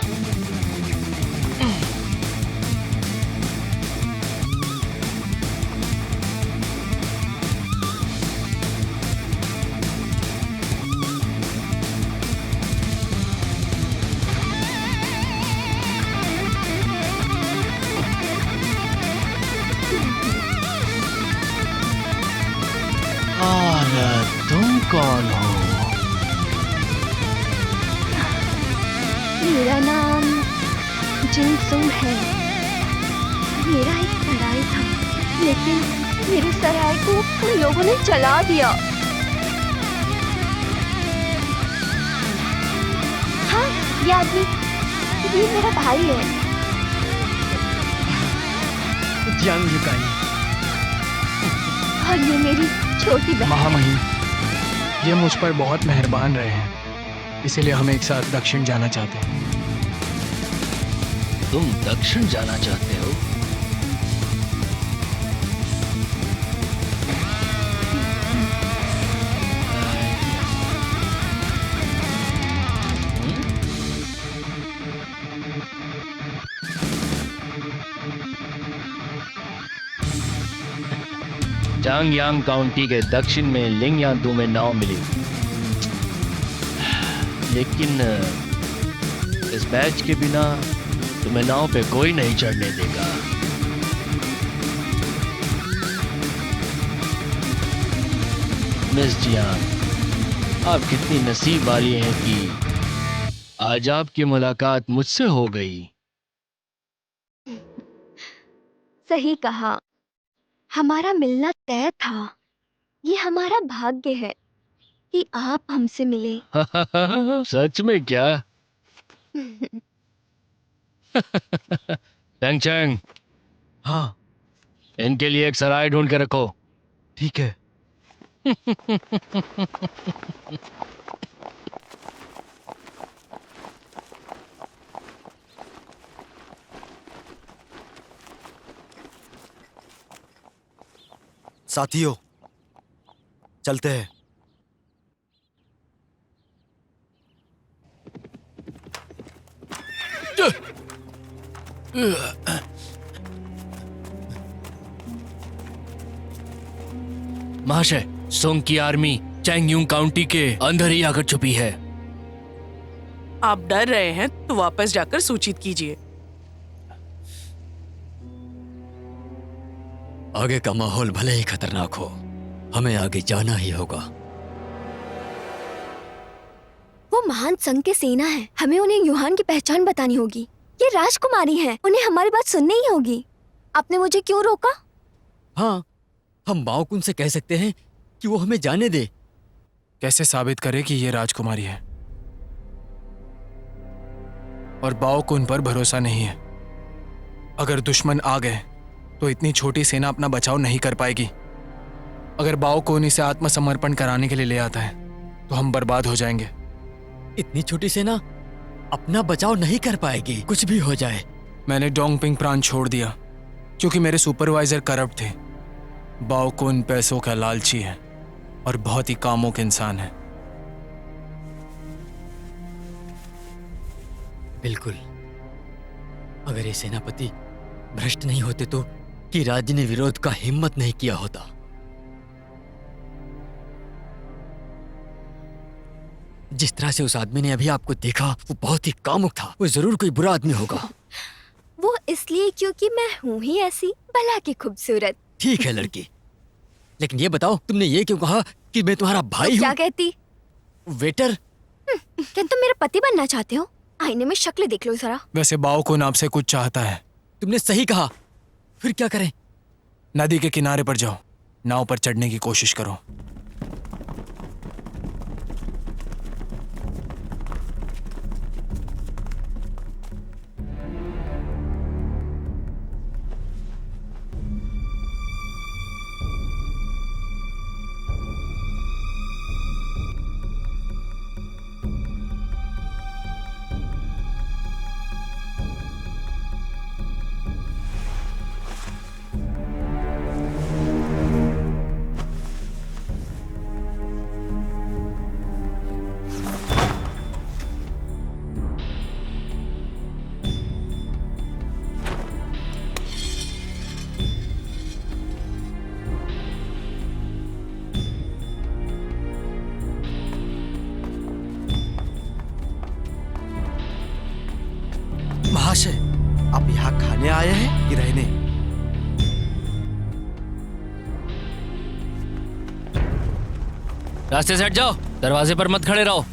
तुम कौन हो? मेरा नाम जिनसुंग है। मेरा एक सराय था, लेकिन मेरे सराय को उन लोगों ने जला दिया। हाँ, ये आदमी, ये मेरा भाई है। जियांग युकाई। और ये मेरी छोटी बहन। महामहिम, ये मुझ पर बहुत मेहरबान रहे हैं, इसीलिए हम एक साथ दक्षिण जाना चाहते हैं। तुम दक्षिण जाना चाहते हो? चांगयांग काउंटी के दक्षिण में लिंगयांतू में नाव मिली, लेकिन इस बैच के बिना तुम्हें नाव पे कोई नहीं चढ़ने देगा। मिस जियांग, आप कितनी नसीब वाली हैं कि आज आपकी मुलाकात मुझसे हो गई। सही कहा, हमारा मिलना तय था। ये हमारा भाग्य है कि आप हमसे मिले। सच में क्या? चैंग चैंग, हाँ इनके लिए एक सराय ढूंढ के रखो। ठीक है। साथियों, चलते हैं। महाशय, सोंग की आर्मी चैंगयूंग काउंटी के अंदर ही आकर छुपी है। आप डर रहे हैं तो वापस जाकर सूचित कीजिए। आगे का माहौल भले ही खतरनाक हो, हमें आगे जाना ही होगा। वो महान संघ के सेना है, हमें उन्हें यूहान की पहचान बतानी होगी। ये राजकुमारी हैं, उन्हें हमारी बात सुननी ही होगी। आपने मुझे क्यों रोका? हाँ, हम बाओकुन से कह सकते हैं कि वो हमें जाने दे। कैसे साबित करे कि ये राजकुमारी है? और बाओ को उन पर भरोसा नहीं है। अगर दुश्मन आ गए तो इतनी छोटी सेना अपना बचाव नहीं कर पाएगी। अगर बाओ को इसे आत्मसमर्पण कराने के लिए ले आता है तो हम बर्बाद हो जाएंगे। इतनी छोटी सेना अपना बचाव नहीं कर पाएगी, कुछ भी हो जाए। मैंने डोंगपिंग प्रांत छोड़ दिया क्योंकि मेरे सुपरवाइजर करप्ट थे। बाओ को इन पैसों का लालची है और बहुत ही कामुक इंसान है। बिल्कुल, अगर ये सेनापति भ्रष्ट नहीं होते तो कि राज्य ने विरोध का हिम्मत नहीं किया होता। जिस तरह से उस आदमी ने अभी आपको देखा, वो बहुत ही कामुक था। वो जरूर कोई बुरा आदमी होगा। वो इसलिए क्योंकि मैं हूँ ही ऐसी भला की खूबसूरत। ठीक है लड़की, लेकिन ये बताओ, तुमने ये क्यों कहा कि मैं तुम्हारा भाई क्या हूँ? कहती? वेटर, क्या तुम मेरा पति बनना चाहते हो? आईने में शक्ल देख लो जरा। वैसे बाओ को आपसे कुछ चाहता है। तुमने सही कहा। फिर क्या करें? नदी के किनारे पर जाओ, नाव पर चढ़ने की कोशिश करो। महाशय, आप यहाँ खाने आए हैं कि रहने? रास्ते से हट जाओ, दरवाजे पर मत खड़े रहो।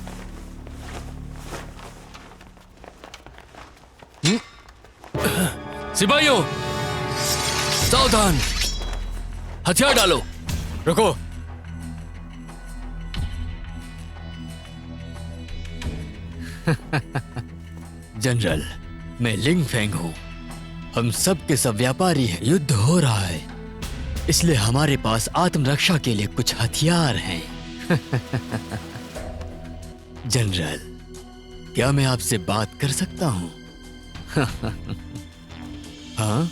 सिपाहियों, सावधान, हथियार डालो। रुको। जनरल, मैं लिंग फेंग हूं। हम सब के सब व्यापारी हैं। युद्ध हो रहा है, इसलिए हमारे पास आत्मरक्षा के लिए कुछ हथियार हैं। जनरल, क्या मैं आपसे बात कर सकता हूं? हाँ?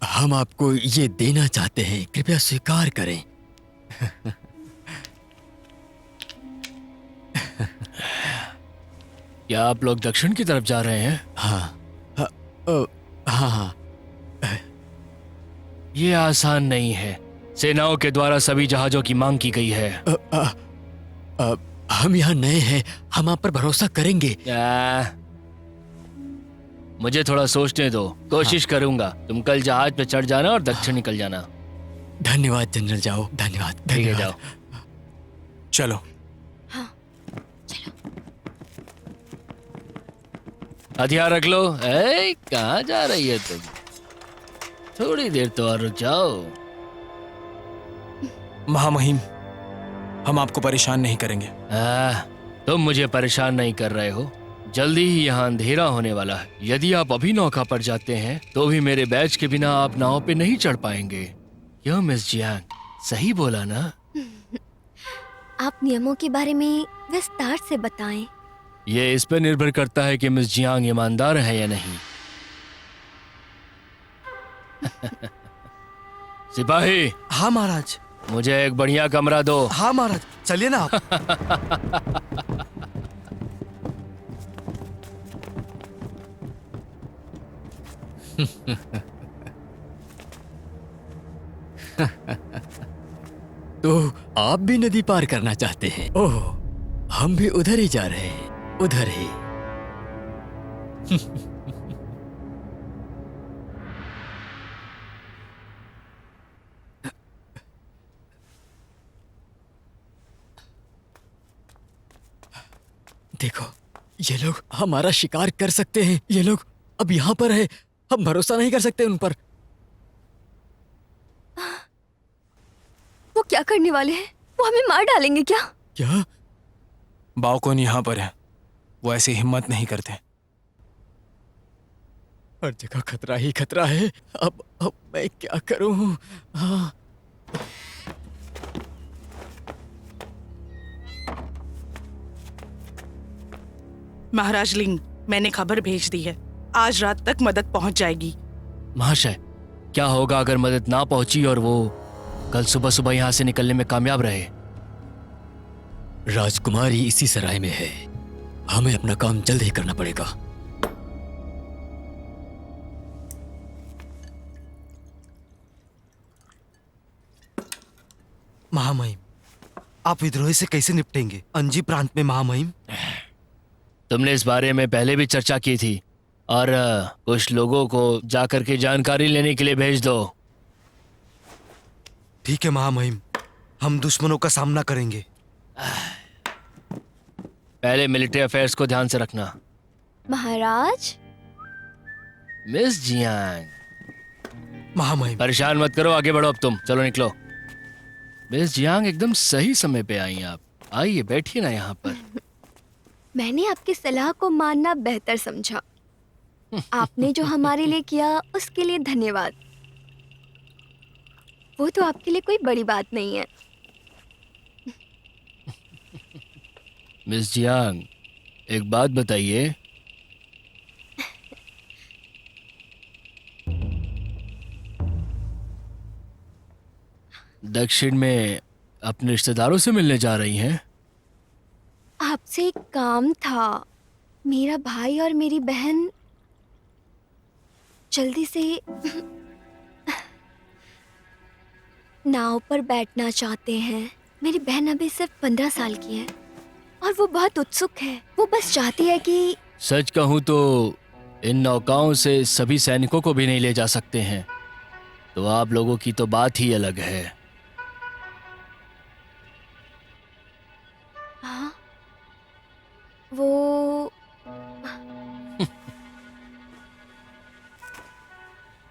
हम आपको ये देना चाहते हैं, कृपया स्वीकार करें। क्या आप लोग दक्षिण की तरफ जा रहे हैं? हाँ, हाँ। ये आसान नहीं है। सेनाओं के द्वारा सभी जहाजों की मांग की गई है। हम यहाँ नए हैं, हम आप पर भरोसा करेंगे। मुझे थोड़ा सोचने दो, कोशिश करूंगा। तुम कल जहाज पे चढ़ जाना और दक्षिण निकल जाना। धन्यवाद जनरल, जाओ। धन्यवाद, ठीक है, धन्यवाद। जाओ। चलो। हथियार रख लो। ए, कहाँ जा रही है तुम? थोड़ी देर तो और रुक जाओ। महामहिम, हम आपको परेशान नहीं करेंगे। तुम मुझे परेशान नहीं कर रहे हो। जल्दी ही यहाँ अंधेरा होने वाला है। यदि आप अभी नौका पर जाते हैं तो भी मेरे बैच के बिना आप नाव पे नहीं चढ़ पाएंगे। क्यों मिस जियांग, सही बोला ना? आप नियमों के बारे में विस्तार से बताएं। ये इस पर निर्भर करता है कि मिस जियांग ईमानदार है या नहीं। सिपाही, हाँ महाराज। मुझे एक बढ़िया कमरा दो। हाँ महाराज, चलिए ना आप। तो आप भी नदी पार करना चाहते हैं? ओह, हम भी उधर ही जा रहे हैं, उधर ही। देखो, ये लोग हमारा शिकार कर सकते हैं। ये लोग अब यहाँ पर है, हम भरोसा नहीं कर सकते उन पर। वो क्या करने वाले हैं? वो हमें मार डालेंगे क्या? क्या? बाओकॉन यहाँ पर है। वो ऐसी हिम्मत नहीं करते। हर जगह खतरा ही खतरा है। अब मैं क्या करूं? हाँ। महाराज लिंग, मैंने खबर भेज दी है। आज रात तक मदद पहुंच जाएगी। महाशय, क्या होगा अगर मदद ना पहुंची और वो कल सुबह सुबह यहाँ से निकलने में कामयाब रहे? राजकुमारी इसी सराय में है। हमें अपना काम जल्द ही करना पड़ेगा। महामहिम, आप विद्रोही से कैसे निपटेंगे अंजी प्रांत में? महामहिम, तुमने इस बारे में पहले भी चर्चा की थी और कुछ लोगों को जाकर के जानकारी लेने के लिए भेज दो। ठीक है महामहिम, हम दुश्मनों का सामना करेंगे। पहले मिलिट्री अफेयर्स को ध्यान से रखना। महाराज, मिस जियांग, महामहिम, परेशान मत करो, आगे बढ़ो। अब तुम चलो, निकलो। मिस जियांग, एकदम सही समय पे आई आप। आइए, बैठिए ना यहाँ पर। मैंने आपकी सलाह को मानना बेहतर समझा। आपने जो हमारे लिए किया उसके लिए धन्यवाद। वो तो आपके लिए कोई बड़ी बात नहीं है। मिस जियांग, एक बात बताइए। दक्षिण में अपने रिश्तेदारों से मिलने जा रही हैं? आपसे एक काम था। मेरा भाई और मेरी बहन जल्दी से नाव पर बैठना चाहते हैं। मेरी बहन अभी सिर्फ 15 साल की है और वो बहुत उत्सुक है। वो बस चाहती है कि सच कहूं तो इन नौकाओं से सभी सैनिकों को भी नहीं ले जा सकते हैं, तो आप लोगों की तो बात ही अलग है। हाँ, वो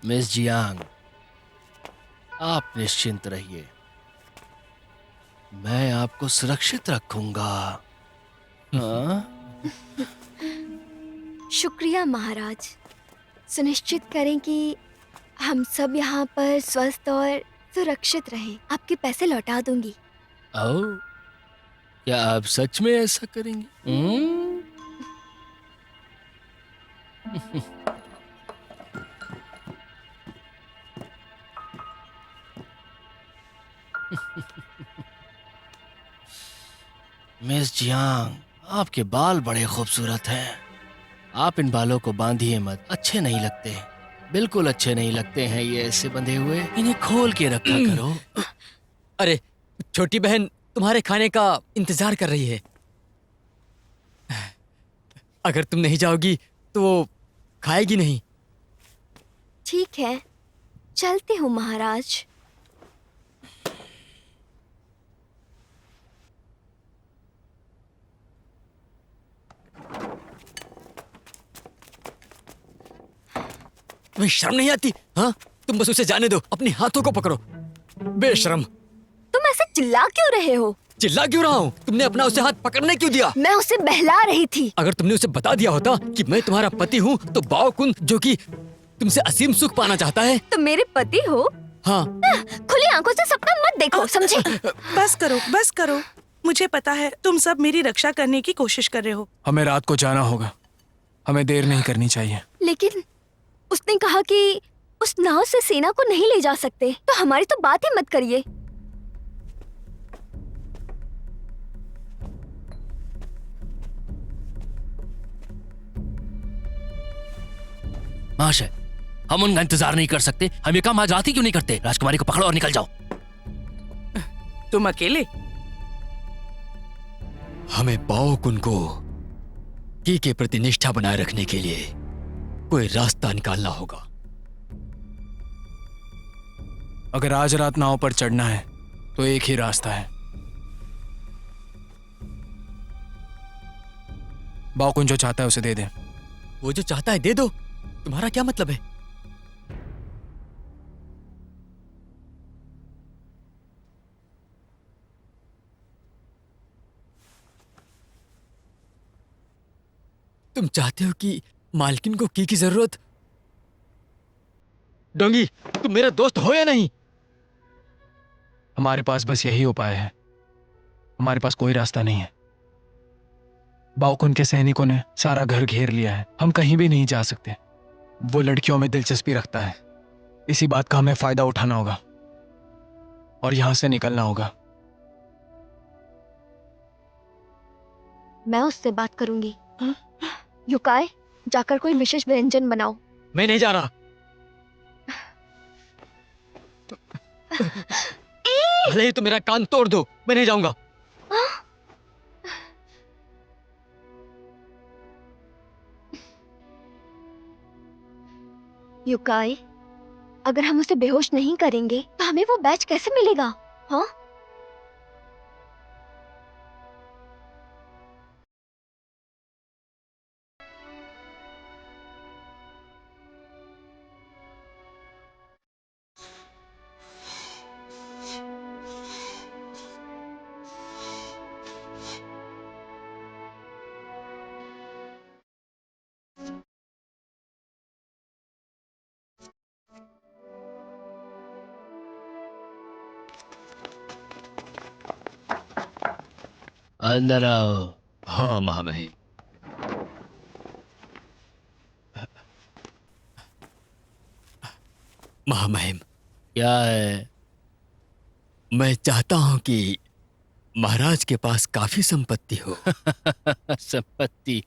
मिस जियांग, आप निश्चिंत रहिए, मैं आपको सुरक्षित रखूंगा। हाँ? शुक्रिया महाराज। सुनिश्चित करें कि हम सब यहाँ पर स्वस्थ और सुरक्षित रहें। आपके पैसे लौटा दूंगी। ओ, क्या आप सच में ऐसा करेंगे? मिस जियांग, आपके बाल बड़े खूबसूरत हैं। आप इन बालों को बांधिए मत, अच्छे नहीं लगते, बिल्कुल अच्छे नहीं लगते हैं ये ऐसे बंधे हुए। इन्हें खोल के रखा करो। अरे छोटी बहन तुम्हारे खाने का इंतजार कर रही है। अगर तुम नहीं जाओगी तो वो खाएगी नहीं। ठीक है, चलते हूँ महाराज। तुम्हें शर्म नहीं आती? हाँ, तुम बस उसे जाने दो, अपने हाथों को पकड़ो। बेशर्म। तुम ऐसे चिल्ला क्यों रहे हो? चिल्ला क्यों रहा हूँ? तुमने अपना उसे हाथ पकड़ने क्यों दिया? मैं उसे बहला रही थी। अगर तुमने उसे बता दिया होता कि मैं तुम्हारा पति हूँ, तो बाओ कुन जो कि तुमसे असीम सुख पाना चाहता है। तुम मेरे पति हो? हाँ। खुली आंखों से सपना मत देखो, समझे? बस करो। मुझे पता है तुम सब मेरी रक्षा करने की कोशिश कर रहे हो। हमें रात को जाना होगा, हमें देर नहीं करनी चाहिए। लेकिन उसने कहा कि उस नाव से सेना को नहीं ले जा सकते, तो हमारी तो बात ही मत करिए। महाशय, हम उनका इंतजार नहीं कर सकते। हम ये काम आज रात ही क्यों नहीं करते? राजकुमारी को पकड़ो और निकल जाओ। तुम अकेले? हमें बाओ कुन को की के प्रति निष्ठा बनाए रखने के लिए कोई रास्ता निकालना होगा। अगर आज रात नाव पर चढ़ना है तो एक ही रास्ता है। बाओकुन जो चाहता है उसे दे दे। वो जो चाहता है दे दो, तुम्हारा क्या मतलब है? तुम चाहते हो कि मालकिन को की जरूरत? डोंगी, तुम मेरा दोस्त हो या नहीं? हमारे पास बस यही उपाय है, हमारे पास कोई रास्ता नहीं है। बाओकुन के सैनिकों ने सारा घर घेर लिया है, हम कहीं भी नहीं जा सकते। वो लड़कियों में दिलचस्पी रखता है, इसी बात का हमें फायदा उठाना होगा और यहां से निकलना होगा। मैं उससे बात करूंगी। युकाई, जाकर कोई विशेष व्यंजन बनाओ। मैं नहीं जा रहा। भले ही तुम मेरा कान तोड़ दो, मैं नहीं जाऊंगा। युकाई, अगर हम उसे बेहोश नहीं करेंगे तो हमें वो बैच कैसे मिलेगा? हाँ? अंदर आओ। हाँ महामहिम। महामहिम, क्या है? मैं चाहता हूं कि महाराज के पास काफी संपत्ति हो। संपत्ति?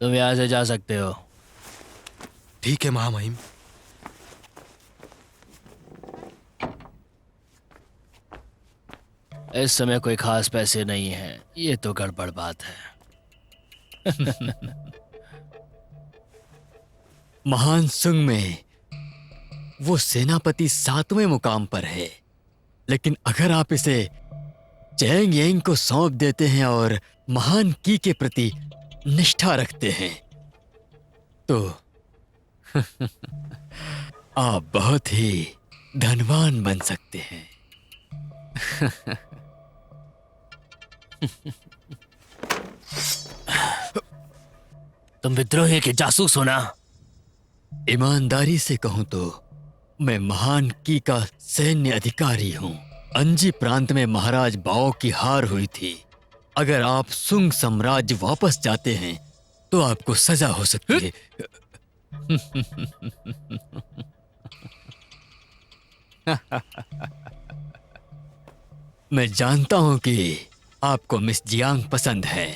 तुम यहां से जा सकते हो। ठीक है महामहिम। इस समय कोई खास पैसे नहीं है, ये तो गड़बड़ बात है। महान सुंग में वो सेनापति 7वें मुकाम पर है, लेकिन अगर आप इसे चैंग येंग को सौंप देते हैं और महान की के प्रति निष्ठा रखते हैं तो आप बहुत ही धनवान बन सकते हैं। तुम विद्रोही के जासूस हो ना? ईमानदारी से कहूं तो मैं महान की का सैन्य अधिकारी हूं। अंजी प्रांत में महाराज बाओ की हार हुई थी। अगर आप सुंग साम्राज्य वापस जाते हैं तो आपको सजा हो सकती है। मैं जानता हूं कि आपको मिस जियांग पसंद है।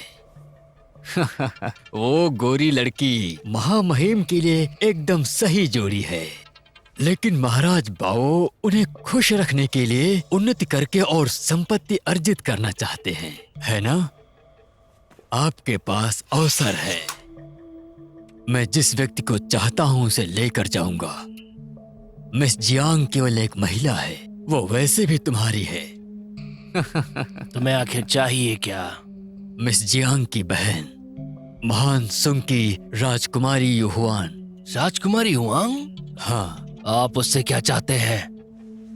वो गोरी लड़की महामहिम के लिए एकदम सही जोड़ी है, लेकिन महाराज बाओ उन्हें खुश रखने के लिए उन्नति करके और संपत्ति अर्जित करना चाहते हैं, है ना? आपके पास अवसर है। मैं जिस व्यक्ति को चाहता हूं उसे लेकर जाऊंगा। मिस जियांग केवल एक महिला है, वो वैसे भी तुम्हारी है। तुम्हें आखिर चाहिए क्या? मिस जियांग की बहन महान सुंग की राजकुमारी युहुआन। राजकुमारी हुआंग? हाँ, आप उससे क्या चाहते हैं?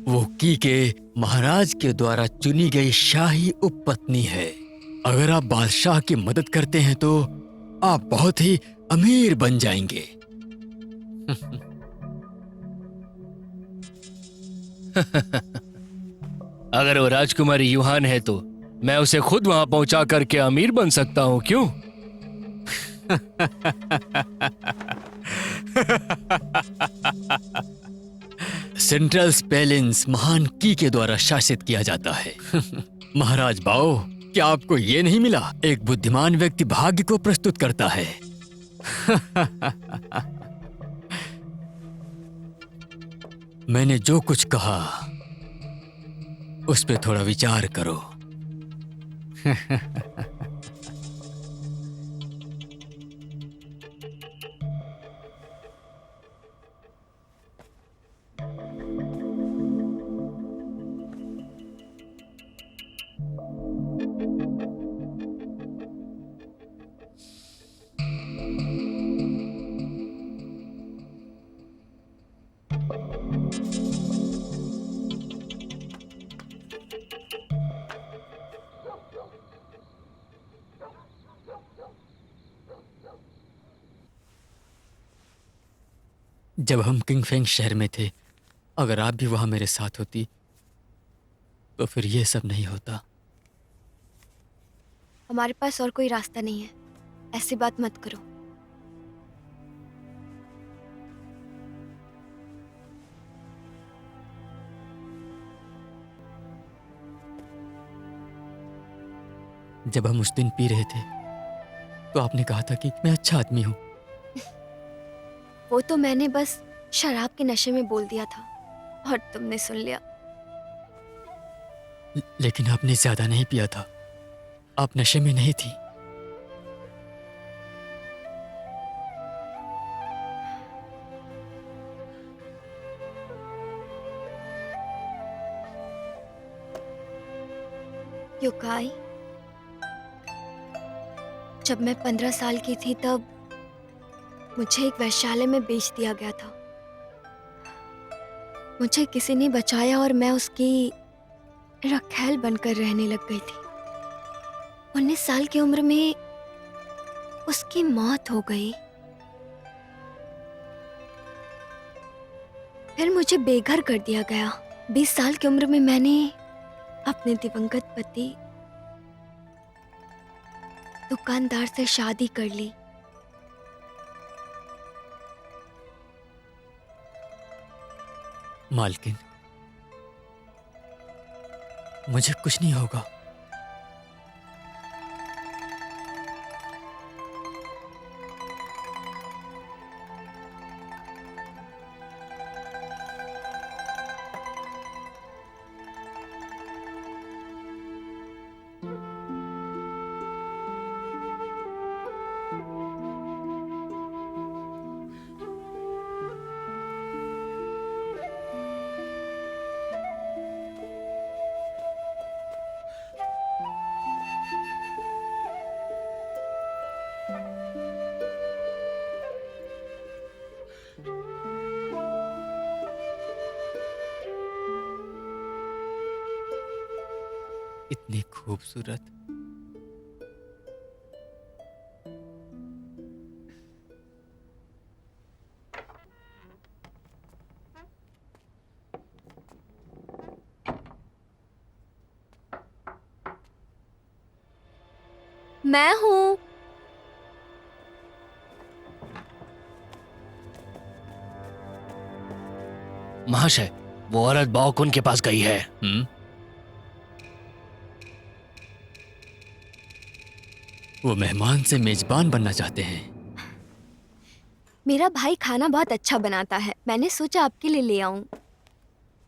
वो की के महाराज के द्वारा चुनी गई शाही उपपत्नी है। अगर आप बादशाह की मदद करते हैं तो आप बहुत ही अमीर बन जाएंगे। अगर वो राजकुमारी युहान है तो मैं उसे खुद वहां पहुंचा करके अमीर बन सकता हूँ, क्यों? सेंट्रल स्पेलिंस महान की के द्वारा शासित किया जाता है। महाराज बाओ, क्या आपको ये नहीं मिला? एक बुद्धिमान व्यक्ति भाग्य को प्रस्तुत करता है। मैंने जो कुछ कहा उस पे थोड़ा विचार करो। जब हम किंगफेंग शहर में थे, अगर आप भी वहां मेरे साथ होती तो फिर ये सब नहीं होता। हमारे पास और कोई रास्ता नहीं है, ऐसी बात मत करो। जब हम उस दिन पी रहे थे तो आपने कहा था कि मैं अच्छा आदमी हूं। वो तो मैंने बस शराब के नशे में बोल दिया था और तुमने सुन लिया। लेकिन आपने ज्यादा नहीं पिया था, आप नशे में नहीं थी। युकाई, जब मैं 15 साल की थी तब मुझे एक वैश्यालय में बेच दिया गया था। मुझे किसी ने बचाया और मैं उसकी रखैल बनकर रहने लग गई थी। 19 साल की उम्र में उसकी मौत हो गई। फिर मुझे बेघर कर दिया गया। 20 साल की उम्र में मैंने अपने दिवंगत पति दुकानदार से शादी कर ली। मालकिन, मुझे कुछ नहीं होगा। इतनी खूबसूरत, मैं हूं। महाशय, वो औरत बाओकुन के पास गई है। वो मेहमान से मेजबान बनना चाहते हैं। मेरा भाई खाना बहुत अच्छा बनाता है, मैंने सोचा आपके लिए ले आऊं।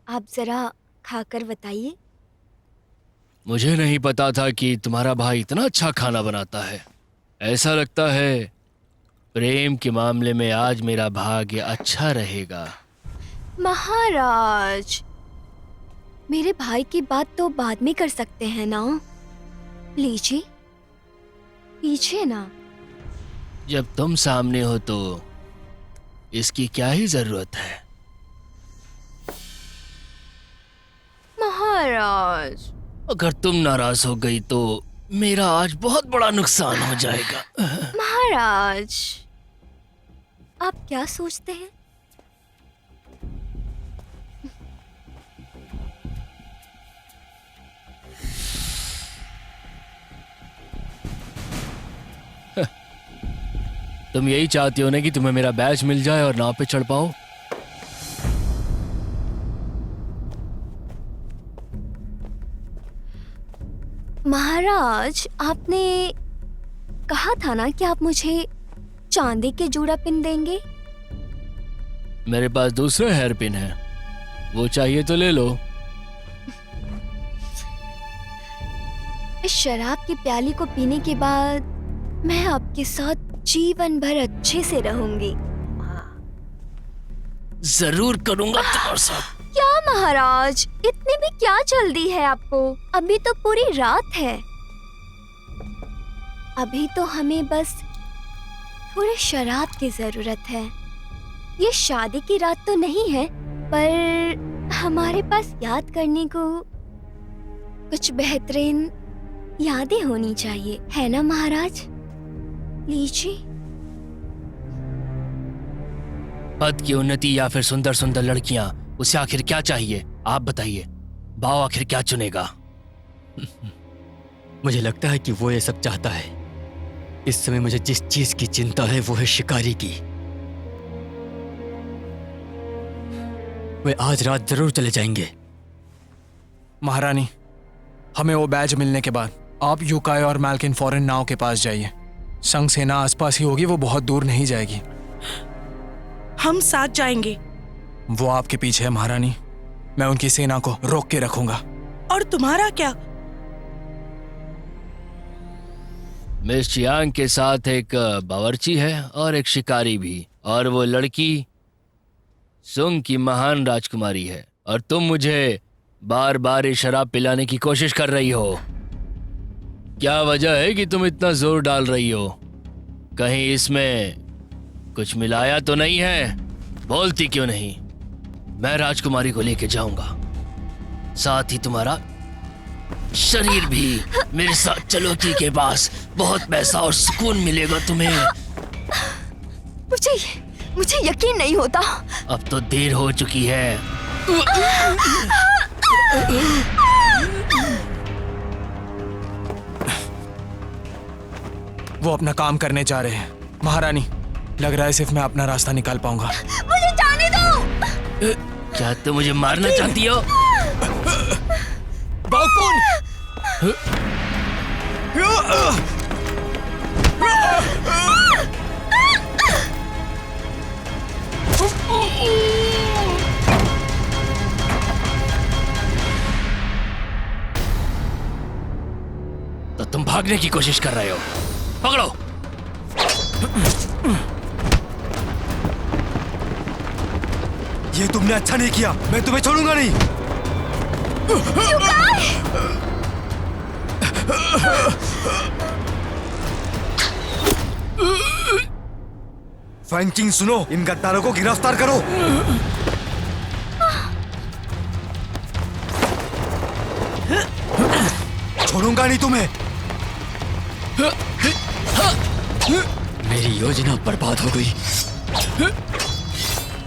आप जरा खाकर बताइए। मुझे नहीं पता था कि तुम्हारा भाई इतना अच्छा खाना बनाता है। ऐसा लगता है प्रेम के मामले में आज मेरा भाग्य अच्छा रहेगा। महाराज, मेरे भाई की बात तो बाद में कर सकते हैं ना। लीजिए, पीछे ना। जब तुम सामने हो तो इसकी क्या ही जरूरत है। महाराज। अगर तुम नाराज हो गई तो मेरा आज बहुत बड़ा नुकसान हो जाएगा। महाराज, आप क्या सोचते हैं? तुम यही चाहती हो ना कि तुम्हें मेरा बैच मिल जाए और नाव पे चढ़ पाओ। महाराज, आपने कहा था ना कि आप मुझे चांदी के जूड़ा पिन देंगे। मेरे पास दूसरा हेयर पिन है, वो चाहिए तो ले लो। इस शराब की प्याली को पीने के बाद मैं आपके साथ जीवन भर अच्छे से रहूंगी। जरूर करूंगा तुम्हारे साथ। क्या महाराज, इतनी भी क्या जल्दी है आपको? अभी तो पूरी रात है। अभी तो हमें बस थोड़े शराब की जरूरत है। ये शादी की रात तो नहीं है, पर हमारे पास याद करने को कुछ बेहतरीन यादें होनी चाहिए, है ना महाराज? लीजिए। पद की उन्नति या फिर सुंदर सुंदर लड़कियां, उसे आखिर क्या चाहिए? आप बताइए। भाव आखिर क्या चुनेगा? मुझे लगता है कि वो ये सब चाहता है। इस समय मुझे जिस चीज की चिंता है वो है शिकारी की। वे आज रात जरूर चले जाएंगे। महारानी, हमें वो बैज मिलने के बाद आप यूकाई और मैल्किन फॉरेन नाव के पास जाइए। संघ सेना आसपास ही होगी, वो बहुत दूर नहीं जाएगी। हम साथ जाएंगे। वो आपके पीछे है महारानी। मैं उनकी सेना को रोक के रखूंगा। और तुम्हारा क्या? मिस चियांग के साथ एक बावर्ची है और एक शिकारी भी, और वो लड़की सुंग की महान राजकुमारी है। और तुम मुझे बार बार ये शराब पिलाने की कोशिश कर रही हो। क्या वजह है कि तुम इतना जोर डाल रही हो? कहीं इसमें कुछ मिलाया तो नहीं है? बोलती क्यों नहीं? मैं राजकुमारी को लेके जाऊंगा, साथ ही तुम्हारा शरीर भी। मेरे साथ चलो की के पास, बहुत पैसा और सुकून मिलेगा तुम्हें। मुझे यकीन नहीं होता। अब तो देर हो चुकी है। वो अपना काम करने जा रहे हैं। महारानी, लग रहा है सिर्फ मैं अपना रास्ता निकाल पाऊंगा। मुझे जाने दो। क्या तुम मुझे मारना चाहती हो? तो तुम भागने की कोशिश कर रहे हो? पकड़ो। ये तुमने अच्छा नहीं किया। मैं तुम्हें छोड़ूंगा नहीं। फैंचिंग, सुनो, इन गद्दारों को गिरफ्तार करो। छोड़ूंगा नहीं तुम्हें। मेरी योजना बर्बाद हो गई।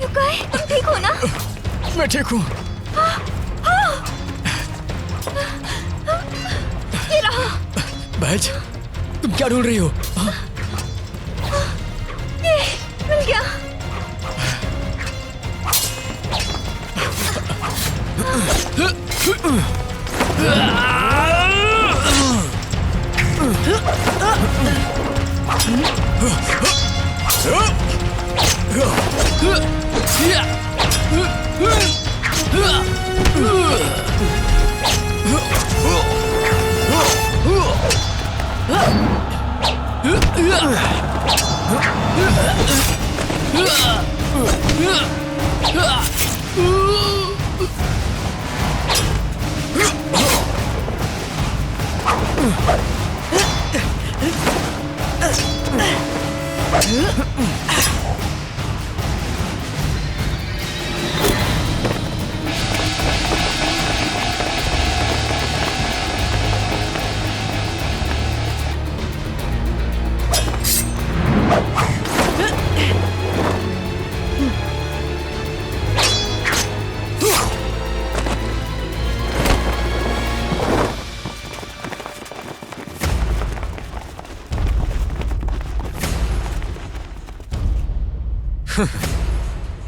तुम ठीक हो ना? मैं ठीक हूँ। ये रहा। बैज, तुम क्या ढूंढ रही हो? ये मिल गया।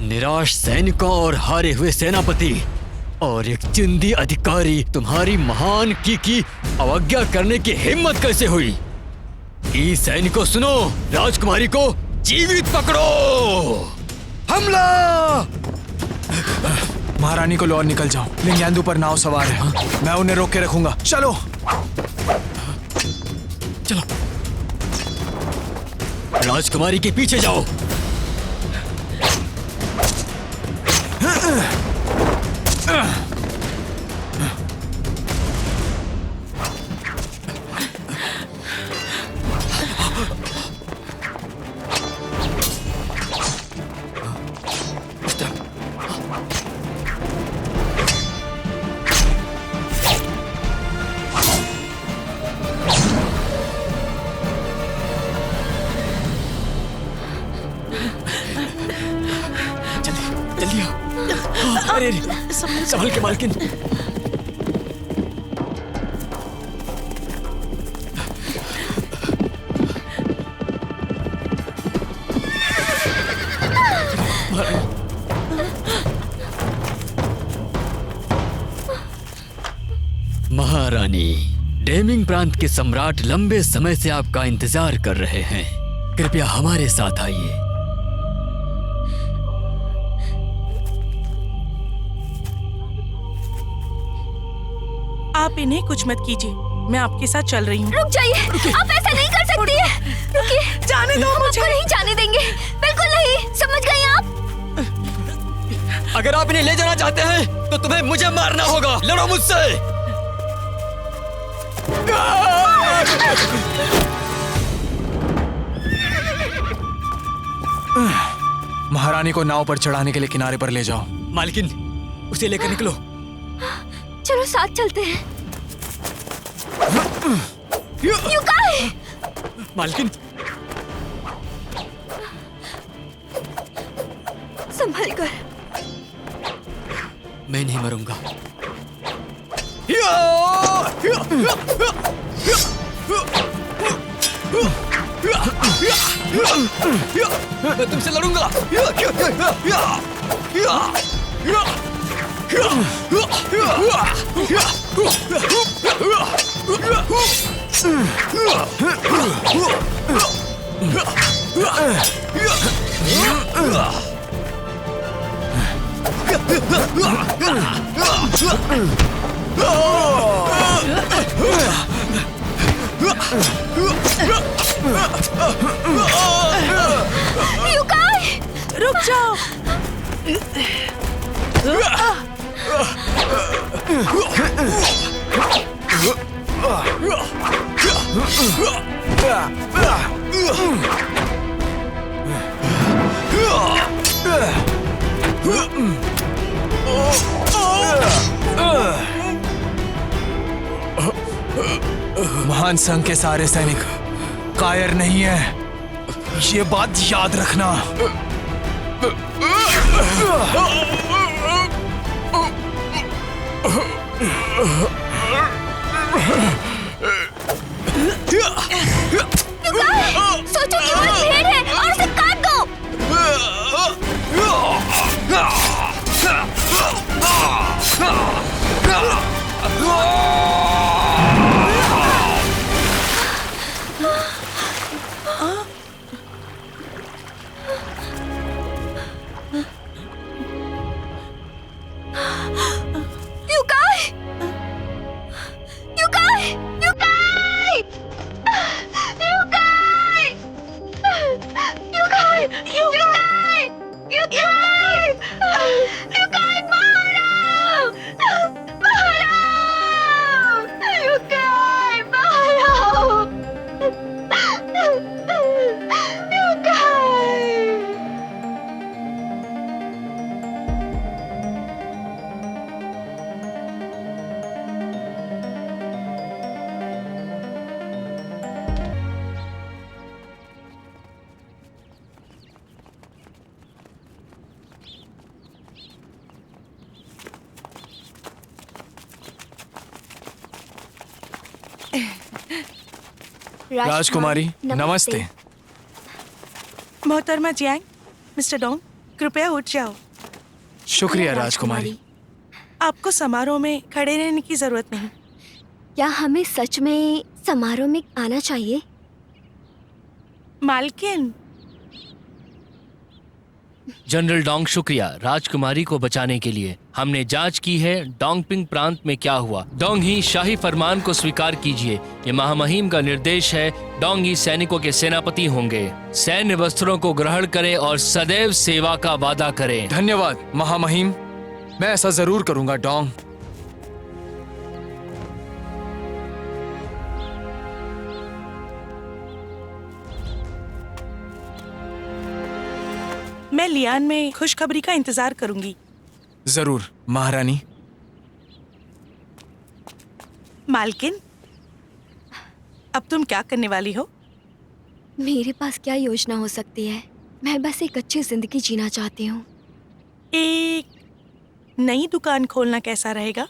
निराश सैनिकों और हारे हुए सेनापति और एक चिंदी अधिकारी तुम्हारी महान की अवज्ञा करने की हिम्मत कैसे हुई? ई सैनिकों सुनो, राजकुमारी को जीवित पकड़ो! हमला! महारानी को लो और निकल जाओ। लिंगयांदू पर नाव सवार है, मैं उन्हें रोक के रखूंगा। चलो चलो, राजकुमारी के पीछे जाओ। जल्दी आओ। अरे संभल के मालकिन। महारानी, डेमिंग प्रांत के सम्राट लंबे समय से आपका इंतजार कर रहे हैं। कृपया हमारे साथ आइए। आप इन्हें कुछ मत कीजिए, मैं आपके साथ चल रही हूँ। रुक जाइए, आप ऐसा नहीं कर सकती है। रुकिए, जाने दो मुझे। आपको नहीं जाने देंगे, बिल्कुल नहीं। समझ गई आप? अगर आप इन्हें ले जाना चाहते हैं तो तुम्हें मुझे मारना होगा। लड़ो मुझसे। महारानी को नाव पर चढ़ाने के लिए किनारे पर ले जाओ। मालकिन, उसे लेकर निकलो। चलो साथ चलते हैं। युकाई! मालकिन, संभल कर। मैं नहीं मरूंगा। मैं तुमसे लड़ूंगा। युकाई! रुक जाओ। महान संघ के सारे सैनिक कायर नहीं है, ये बात याद रखना। सोचो कि वो भेड़ है और उसे काट दो। युकाई! युकाई! युकाई! युकाई! राजकुमारी नमस्ते। मोहतरमा जियांग, मिस्टर डोंग, कृपया उठ जाओ। शुक्रिया राजकुमारी। आपको समारोह में खड़े रहने की जरूरत नहीं। क्या हमें सच में समारोह में आना चाहिए? मालकिन, जनरल डोंग, शुक्रिया राजकुमारी को बचाने के लिए। हमने जांच की है डोंगपिंग प्रांत में क्या हुआ। डोंग ही शाही फरमान को स्वीकार कीजिए। ये महामहिम का निर्देश है। डोंग ही सैनिकों के सेनापति होंगे। सैन्य वस्त्रों को ग्रहण करें और सदैव सेवा का वादा करें। धन्यवाद महामहिम, मैं ऐसा जरूर करूंगा डोंग। मैं लियान में खुशखबरी का इंतजार करूंगी। जरूर महारानी। मालकिन, अब तुम क्या करने वाली हो? मेरे पास क्या योजना हो सकती है? मैं बस एक अच्छी जिंदगी जीना चाहती हूँ। एक नई दुकान खोलना कैसा रहेगा?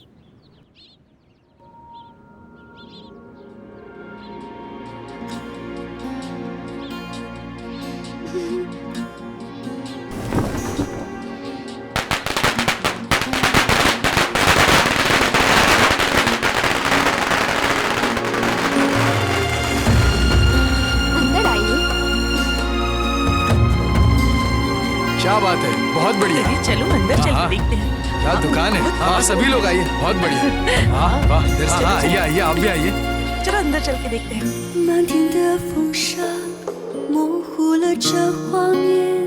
अंदर आइए। क्या बात है, बहुत बढ़िया। चलिए चलो अंदर चल हाँ। के देखते हैं। क्या दुकान है। हाँ सभी लोग आइए, बहुत बढ़िया। हाँ वाह, हाँ, आइए आइए, आप भी आइए। चलो अंदर चल के देखते हैं।漫天的风沙模糊了这画面，